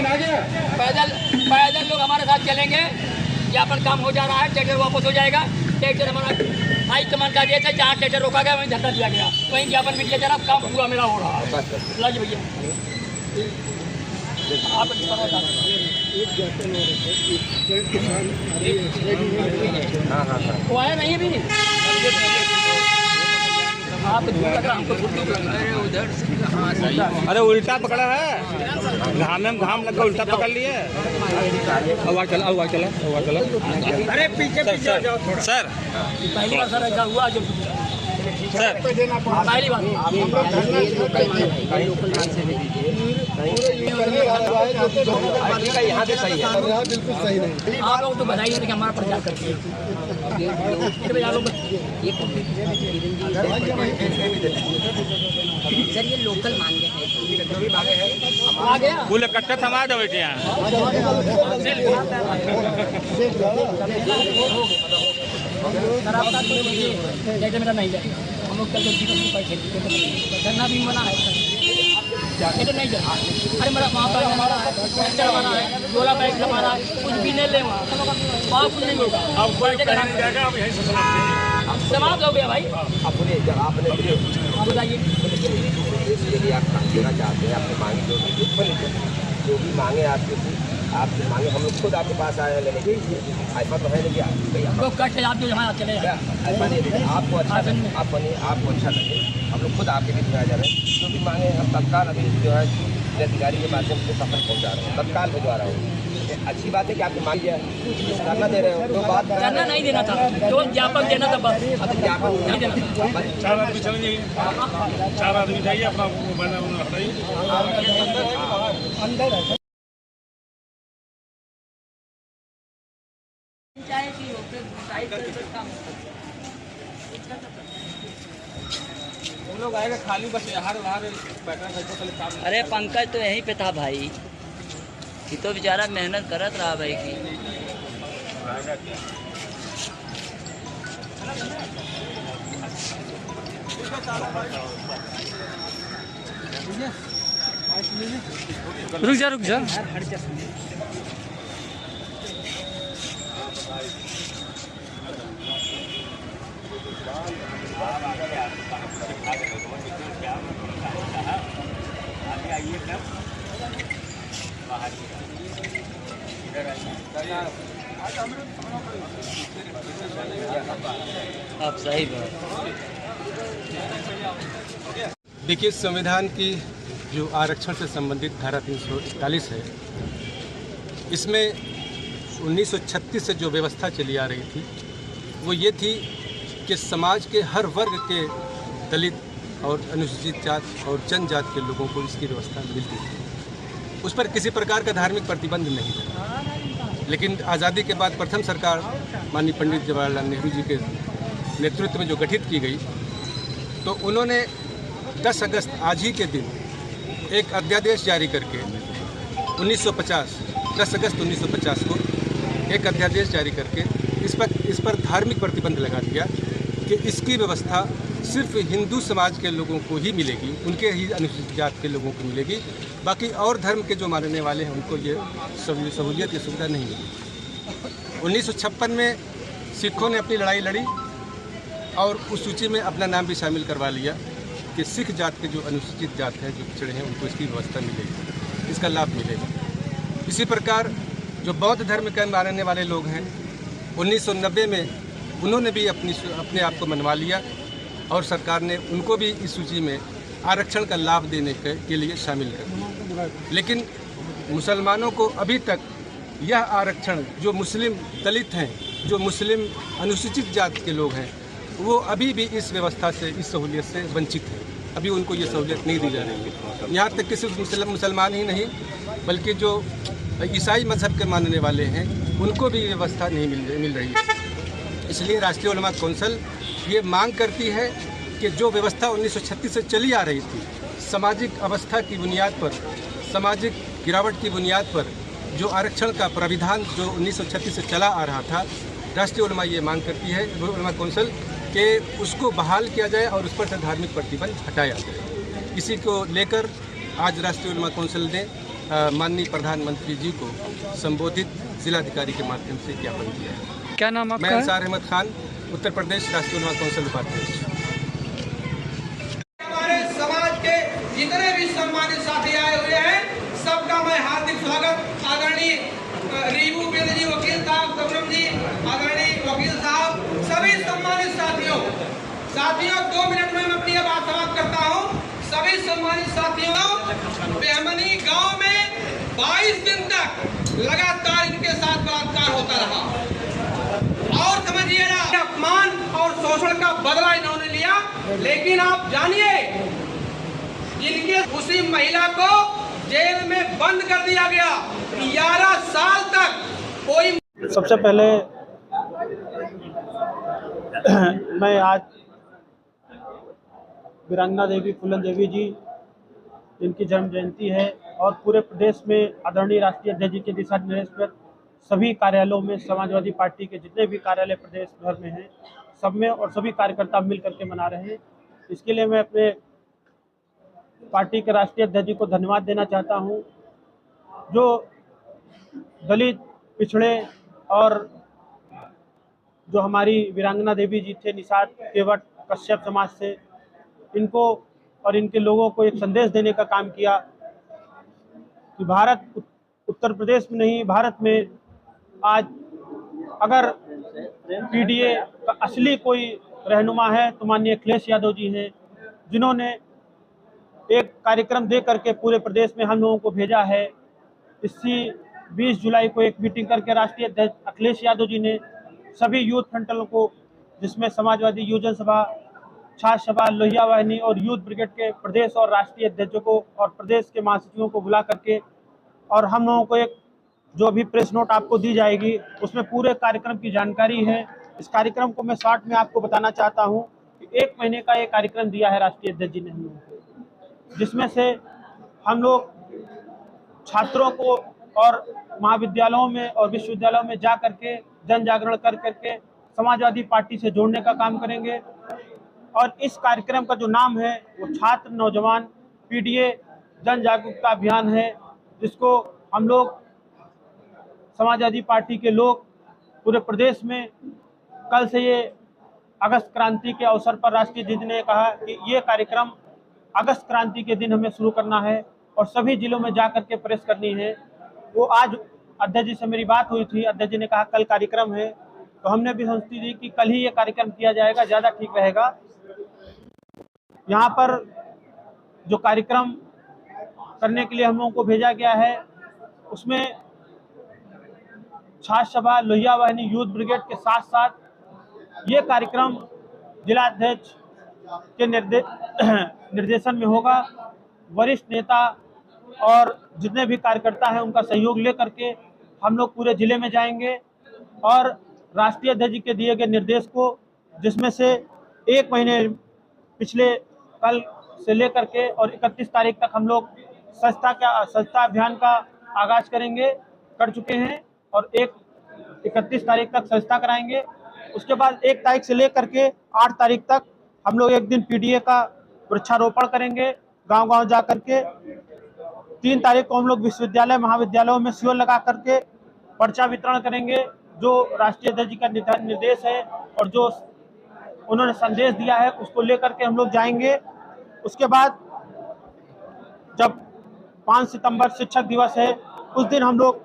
आ गया। पैदल लोग हमारे साथ चलेंगे, ज्ञापन काम हो जा रहा है, ट्रैक्टर वापस हो जाएगा। ट्रैक्टर हमारा हाई कमान का दिया था, जहाँ ट्रैक्टर रोका गया वहीं धरना दिया गया, वहीं ज्ञापन भी दिया जा रहा, काम पूरा मेरा हो रहा है। लाज भैया आप वो आया नहीं अभी आप उधर से। अरे उल्टा पकड़ा है, घाम में घाम लग गया, उल्टा पकड़ लिए। आवाज चला आवाज चला आवाज चला। अरे पीछे पीछे जाओ थोड़ा सर। पहली बार सर ऐसा हुआ जब सर पहली बार यहाँ से सही है, बिल्कुल सही नहीं। आप लोग तो बधाई कि हमारा प्रचार करते हैं। सर ये लोकल मांगे हैं, आ गया फूल इकट्ठा थमा दो बेटे यहाँ। मेरा नहीं जाएगा, हम लोग कल धरना भी मना है, ये तो नहीं जाएगा। अरे मेरा वहाँ पर हमारा है, गोला बैग हमारा कुछ भी नहीं ले, वहाँ कुछ नहीं होगा। अब समाप्त हो गया भाई। अपने जब आपने बताइए आप देना चाहते हैं, आपने मांगे जो भी मांगे आपसे मांगे, हम लोग खुद आपके पास आए लेने की, ऐसा तो है नहीं तो कट आप जो यहाँ चले जाए ऐसा नहीं, आपको अच्छा आपको अच्छा लगे, हम लोग खुद आपके बीच में आ जा रहे हैं। जो भी मांगे हम तत्काल अभी जो है अधिकारी के माध्यम से सफल पहुँचा रहे हैं, तत्काल भिजवा रहे हैं। अच्छी बात है कि आपने मांग दिया, करना दे रहे हो तो बात करना नहीं देना था, जो ज्ञापन देना था बस, ज्ञापन नहीं देना था। 4 आदमी चलेंगे, 4 आदमी जाइए अपना हटाइए। हम लोग आएगा खाली बस हर बैठना। अरे पंकज तो यहीं पे था भाई, ये तो बेचारा मेहनत करत रहा भाई की। रुक जा आप सही बात। देखिए, संविधान की जो आरक्षण से संबंधित धारा 341 है, इसमें 1936 से जो व्यवस्था चली आ रही थी वो ये थी कि समाज के हर वर्ग के दलित और अनुसूचित जात और जनजात के लोगों को इसकी व्यवस्था मिलती थी। उस पर किसी प्रकार का धार्मिक प्रतिबंध नहीं था। लेकिन आज़ादी के बाद प्रथम सरकार माननीय पंडित जवाहरलाल नेहरू जी के नेतृत्व में जो गठित की गई, तो उन्होंने 10 अगस्त आज ही के दिन एक अध्यादेश जारी करके 10 अगस्त 1950 को एक अध्यादेश जारी करके इस पर धार्मिक प्रतिबंध लगा दिया कि इसकी व्यवस्था सिर्फ हिंदू समाज के लोगों को ही मिलेगी, उनके ही अनुसूचित जात के लोगों को मिलेगी बाकी और धर्म के जो मानने वाले हैं उनको ये सहूलियत, ये सुविधा नहीं मिली। 1956 में सिखों ने अपनी लड़ाई लड़ी और उस सूची में अपना नाम भी शामिल करवा लिया कि सिख जात के जो अनुसूचित जात है, जो पिछड़े हैं, उनको इसकी व्यवस्था मिलेगी, इसका लाभ मिलेगा। इसी प्रकार जो बौद्ध धर्म के मानने वाले लोग हैं, 1990 में उन्होंने भी अपने आप को मनवा लिया और सरकार ने उनको भी इस सूची में आरक्षण का लाभ देने के लिए शामिल कर दिया। लेकिन मुसलमानों को अभी तक यह आरक्षण, जो मुस्लिम दलित हैं, जो मुस्लिम अनुसूचित जात के लोग हैं, वो अभी भी इस व्यवस्था से, इस सहूलियत से वंचित हैं। अभी उनको ये सहूलियत नहीं दी जा रही है। यहाँ तक कि सिर्फ मुसलमान ही नहीं, बल्कि जो ईसाई मजहब के मानने वाले हैं, उनको भी ये व्यवस्था नहीं मिल रही है। इसलिए राष्ट्रीय उलमा कौंसिल ये मांग करती है कि जो व्यवस्था 1936 से चली आ रही थी, सामाजिक अवस्था की बुनियाद पर, सामाजिक गिरावट की बुनियाद पर जो आरक्षण का प्राविधान जो 1936 से चला आ रहा था, राष्ट्रीय उलमा ये मांग करती है, उलमा कौंसिल, कि उसको बहाल किया जाए और उस पर से धार्मिक प्रतिबंध हटाया जाए। इसी को लेकर आज राष्ट्रीय उलमा कौंसिल ने माननीय प्रधानमंत्री जी को संबोधित जिलाधिकारी के माध्यम से ज्ञापन किया है। क्या नाम आपका? मैं अंसार अहमद खान, उत्तर प्रदेश राष्ट्रीय उलमा कौंसिल उपाध्यक्ष। हमारे समाज के जितने भी सम्मानित साथी आए हुए हैं, सबका मैं हार्दिक स्वागत। आदरणीय रीबू बेद जी, वकील साहब, सबरम जी, आदरणीय वकील साहब, सभी सम्मानित साथियों 2 मिनट में मैं अपनी बात समाप्त करता हूँ। सभी सम्मानित साथियों, बेहमनी गांव में 22 दिन तक लगातार इनके साथ बलात्कार होता रहा और समझिए ना, अपमान और शोषण का बदला इन्होंने लिया। लेकिन आप जानिए, जिनके उसी महिला को जेल में बंद कर दिया गया 11 साल तक। कोई सबसे पहले मैं आज वीरांगना देवी फूलन देवी जी, जिनकी जन्म जयंती है, और पूरे प्रदेश में आदरणीय राष्ट्रीय अध्यक्ष जी के दिशा निर्देश पर सभी कार्यालयों में समाजवादी पार्टी के जितने भी कार्यालय प्रदेश भर में हैं, सब में और सभी कार्यकर्ता मिल करके मना रहे हैं। इसके लिए मैं अपने पार्टी के राष्ट्रीय अध्यक्ष जी को धन्यवाद देना चाहता हूं, जो दलित, पिछड़े और जो हमारी वीरांगना देवी जी थे, निषाद, केवट, कश्यप समाज से, इनको और इनके लोगों को एक संदेश देने का काम किया कि भारत, उत्तर प्रदेश में नहीं, भारत में आज अगर पीडीए का असली कोई रहनुमा है तो माननीय अखिलेश यादव जी हैं, जिन्होंने एक कार्यक्रम दे करके पूरे प्रदेश में हम लोगों को भेजा है। इसी 20 जुलाई को एक मीटिंग करके राष्ट्रीय अध्यक्ष अखिलेश यादव जी ने सभी यूथ फ्रंटलों को, जिसमें समाजवादी युवजन सभा, छात्र सभा, लोहिया वाहिनी और यूथ ब्रिगेड के प्रदेश और राष्ट्रीय अध्यक्षों को और प्रदेश के महासचिवों को बुला करके, और हम लोगों को एक जो अभी प्रेस नोट आपको दी जाएगी, उसमें पूरे कार्यक्रम की जानकारी है। इस कार्यक्रम को मैं शॉर्ट में आपको बताना चाहता हूं कि 1 महीने का ये कार्यक्रम दिया है राष्ट्रीय अध्यक्ष जी ने हम लोगों को, जिसमें से हम लोग छात्रों को और महाविद्यालयों में और विश्वविद्यालयों में जा करके जन जागरण कर करके समाजवादी पार्टी से जोड़ने का काम करेंगे। और इस कार्यक्रम का जो नाम है वो छात्र नौजवान पीडीए जन जागरूकता अभियान है, जिसको हम लोग समाजवादी पार्टी के लोग पूरे प्रदेश में, कल से ये अगस्त क्रांति के अवसर पर राष्ट्रीय अध्यक्ष ने कहा कि ये कार्यक्रम अगस्त क्रांति के दिन हमें शुरू करना है और सभी जिलों में जा करके प्रेस करनी है। वो आज अध्यक्ष जी से मेरी बात हुई थी, अध्यक्ष जी ने कहा कल कार्यक्रम है, तो हमने भी संस्तुति दी कि कल ही ये कार्यक्रम किया जाएगा, ज़्यादा ठीक रहेगा। यहाँ पर जो कार्यक्रम करने के लिए हम लोगों को भेजा गया है, उसमें छात्र सभा, लोहिया वाहिनी, यूथ ब्रिगेड के साथ साथ ये कार्यक्रम जिलाध्यक्ष के निर्देशन में होगा। वरिष्ठ नेता और जितने भी कार्यकर्ता हैं उनका सहयोग लेकर के हम लोग पूरे जिले में जाएंगे और राष्ट्रीय अध्यक्ष जी के दिए गए निर्देश को, जिसमें से 1 महीने पिछले कल से लेकर के और 31 तारीख तक हम लोग स्वच्छता अभियान का आगाज कर चुके हैं और 31 तारीख तक स्वच्छता कराएंगे। उसके बाद 1 तारीख से लेकर के 8 तारीख तक हम लोग एक दिन पीडीए का वृक्षारोपण करेंगे, गांव-गांव जा करके 3 तारीख को हम लोग विश्वविद्यालय महाविद्यालयों में शिविर लगा करके पर्चा वितरण करेंगे। जो राष्ट्रीय अध्यक्ष जी का निर्देश है और जो उन्होंने संदेश दिया है उसको लेकर के हम लोग जाएंगे। उसके बाद जब 5 सितंबर शिक्षक दिवस है उस दिन हम लोग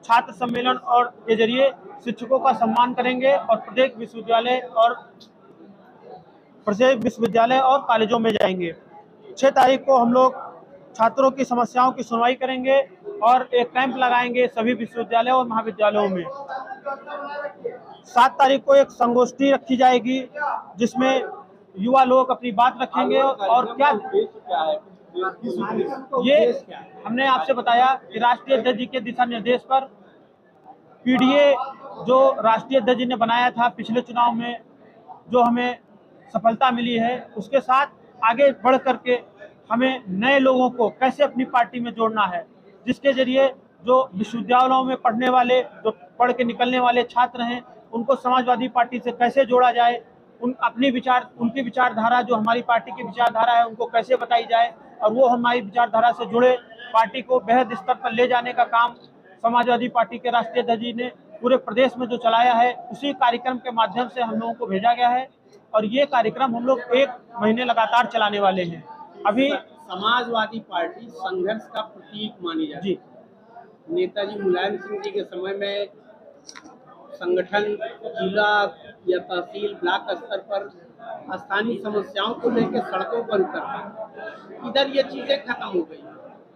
छात्र सम्मेलन और के जरिए शिक्षकों का सम्मान करेंगे और प्रत्येक विश्वविद्यालय और कॉलेजों में जाएंगे। 6 तारीख को हम लोग छात्रों की समस्याओं की सुनवाई करेंगे और एक कैंप लगाएंगे सभी विश्वविद्यालयों और महाविद्यालयों में। 7 तारीख को एक संगोष्ठी रखी जाएगी जिसमें युवा लोग अपनी बात रखेंगे और क्या ये हमने आपसे बताया कि राष्ट्रीय अध्यक्ष जी के दिशा निर्देश पर पीडीए जो राष्ट्रीय अध्यक्ष जी ने बनाया था पिछले चुनाव में, जो हमें सफलता मिली है, उसके साथ आगे बढ़ करके हमें नए लोगों को कैसे अपनी पार्टी में जोड़ना है, जिसके जरिए जो विश्वविद्यालयों में पढ़ने वाले, जो पढ़ के निकलने वाले छात्र हैं, उनको समाजवादी पार्टी से कैसे जोड़ा जाए, उनकी विचारधारा जो हमारी पार्टी की विचारधारा है उनको कैसे बताई जाए और वो हमारी विचारधारा से जुड़े पार्टी को बेहद स्तर पर ले जाने का काम समाजवादी पार्टी के राष्ट्रीय अध्यक्ष जी ने पूरे प्रदेश में जो चलाया है, उसी कार्यक्रम के माध्यम से हम लोगों को भेजा गया है और ये कार्यक्रम हम लोग 1 महीने लगातार चलाने वाले हैं। अभी समाजवादी पार्टी संघर्ष का प्रतीक मानी जाती है। नेताजी मुलायम सिंह जी के समय में संगठन जिला या तहसील ब्लॉक स्तर पर स्थानीय समस्याओं को लेकर सड़कों पर उतरना, इधर ये चीजें खत्म हो गई।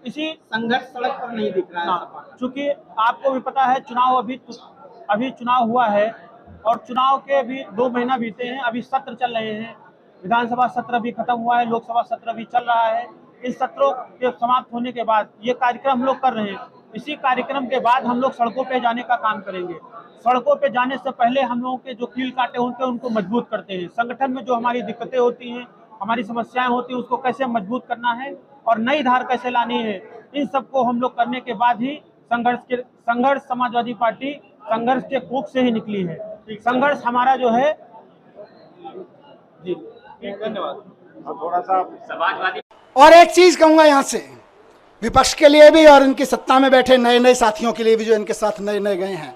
इसी संघर्ष सड़क पर नहीं दिख रहा है। चूंकि आपको भी पता है चुनाव अभी चुनाव हुआ है और चुनाव के अभी 2 महीना बीते हैं, अभी सत्र चल रहे हैं। विधानसभा सत्र भी खत्म हुआ है, लोकसभा सत्र भी चल रहा है। इन सत्रों के समाप्त होने के बाद ये कार्यक्रम हम लोग कर रहे हैं। इसी कार्यक्रम के बाद हम लोग सड़कों पे जाने का काम करेंगे। सड़कों पे जाने से पहले हम लोगों के जो कील कांटे होते हैं उनको मजबूत करते हैं। संगठन में जो हमारी दिक्कतें होती हैं, हमारी समस्याएं होती हैं, उसको कैसे मजबूत करना है और नई धार कैसे लानी है, इन सबको हम लोग करने के बाद ही संघर्ष समाजवादी पार्टी संघर्ष के कोख से ही निकली है। संघर्ष हमारा जो है जी। धन्यवाद। थोड़ा सा समाजवादी और एक चीज कहूंगा यहाँ से, विपक्ष के लिए भी और इनकी सत्ता में बैठे नए नए साथियों के लिए भी जो इनके साथ नए नए गए हैं,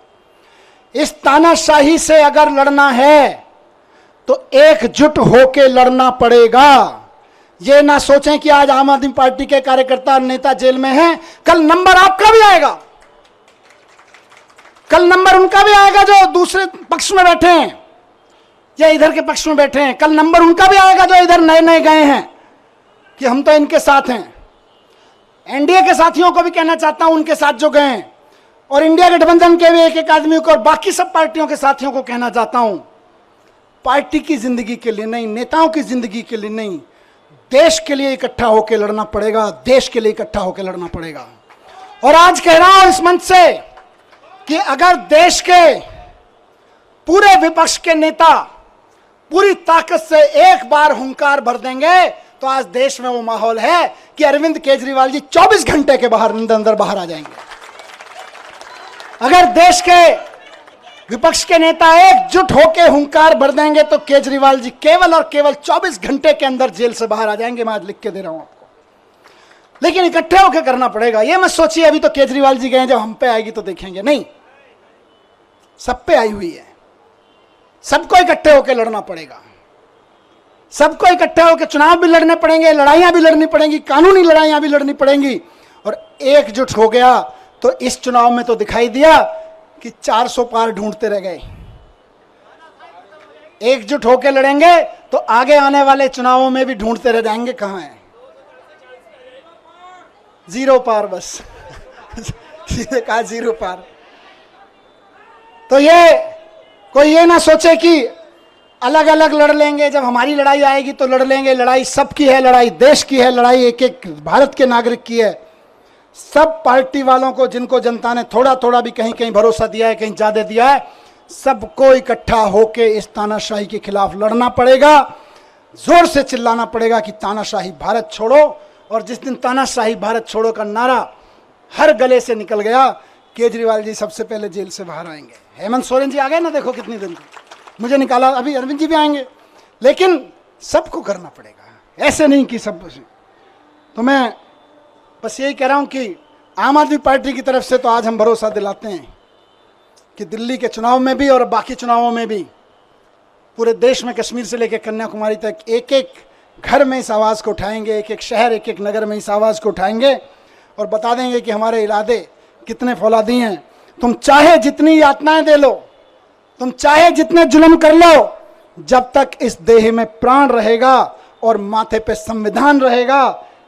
इस तानाशाही से अगर लड़ना है तो एकजुट होके लड़ना पड़ेगा। ये ना सोचें कि आज आम आदमी पार्टी के कार्यकर्ता नेता जेल में हैं, कल नंबर आपका भी आएगा, कल नंबर उनका भी आएगा जो दूसरे पक्ष में बैठे हैं या इधर के पक्ष में बैठे हैं। कल नंबर उनका भी आएगा जो इधर नए नए गए हैं कि हम तो इनके साथ हैं। एनडीए के साथियों को भी कहना चाहता हूं, उनके साथ जो गए हैं, और इंडिया गठबंधन के भी एक आदमी को और बाकी सब पार्टियों के साथियों को कहना चाहता हूं, पार्टी की जिंदगी के लिए नहीं, नेताओं की जिंदगी के लिए नहीं, देश के लिए इकट्ठा होकर लड़ना पड़ेगा। देश के लिए इकट्ठा होकर लड़ना पड़ेगा। और आज कह रहा हूं इस मंच से कि अगर देश के पूरे विपक्ष के नेता पूरी ताकत से एक बार हुंकार भर देंगे तो आज देश में वो माहौल है कि अरविंद केजरीवाल जी 24 घंटे के अंदर बाहर आ जाएंगे। अगर देश के विपक्ष के नेता एकजुट होकर हुंकार भर देंगे तो केजरीवाल जी केवल और केवल 24 घंटे के अंदर जेल से बाहर आ जाएंगे। मैं आज लिख के दे रहा हूं आपको, लेकिन इकट्ठे होकर करना पड़ेगा। ये मत सोचिए अभी तो केजरीवाल जी गए, जब हम पे आएगी तो देखेंगे, नहीं, सब पे आई हुई है। सबको इकट्ठे होकर लड़ना पड़ेगा, सबको इकट्ठे होकर चुनाव भी लड़ने पड़ेंगे, लड़ाइयां भी लड़नी पड़ेंगी, कानूनी लड़ाइयां भी लड़नी पड़ेंगी। और एकजुट हो गया तो इस चुनाव में तो दिखाई दिया कि 400 पार ढूंढते रह गए। एकजुट होकर लड़ेंगे तो आगे आने वाले चुनावों में भी ढूंढते रह जाएंगे कहां है, 0 पार, बस सीधे कहा 0 पार। तो ये कोई ये ना सोचे कि अलग अलग लड़ लेंगे, जब हमारी लड़ाई आएगी तो लड़ लेंगे। लड़ाई सबकी है, लड़ाई देश की है, लड़ाई एक एक भारत के नागरिक की है। सब पार्टी वालों को, जिनको जनता ने थोड़ा थोड़ा भी कहीं कहीं भरोसा दिया है, कहीं ज्यादा दिया है, सबको इकट्ठा होकर इस तानाशाही के खिलाफ लड़ना पड़ेगा। जोर से चिल्लाना पड़ेगा कि तानाशाही भारत छोड़ो। और जिस दिन तानाशाही भारत छोड़ो का नारा हर गले से निकल गया, केजरीवाल जी सबसे पहले जेल से बाहर आएंगे। हेमंत सोरेन जी आ गए ना, देखो कितनी दिन मुझे निकाला, अभी अरविंद जी भी आएंगे। लेकिन सबको करना पड़ेगा, ऐसे नहीं कि सब। तो मैं बस यही कह रहा हूं कि आम आदमी पार्टी की तरफ से तो आज हम भरोसा दिलाते हैं कि दिल्ली के चुनाव में भी और बाकी चुनावों में भी पूरे देश में कश्मीर से लेकर कन्याकुमारी तक एक एक घर में इस आवाज़ को उठाएंगे, एक एक शहर, एक एक नगर में इस आवाज़ को उठाएंगे और बता देंगे कि हमारे इरादे कितने फौलादी हैं। तुम चाहे जितनी यातनाएं दे लो, तुम चाहे जितने जुल्म कर लो, जब तक इस देह में प्राण रहेगा और माथे पे संविधान रहेगा,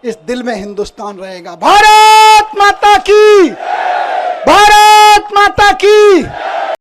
इस दिल में हिंदुस्तान रहेगा। भारत माता की, भारत माता की।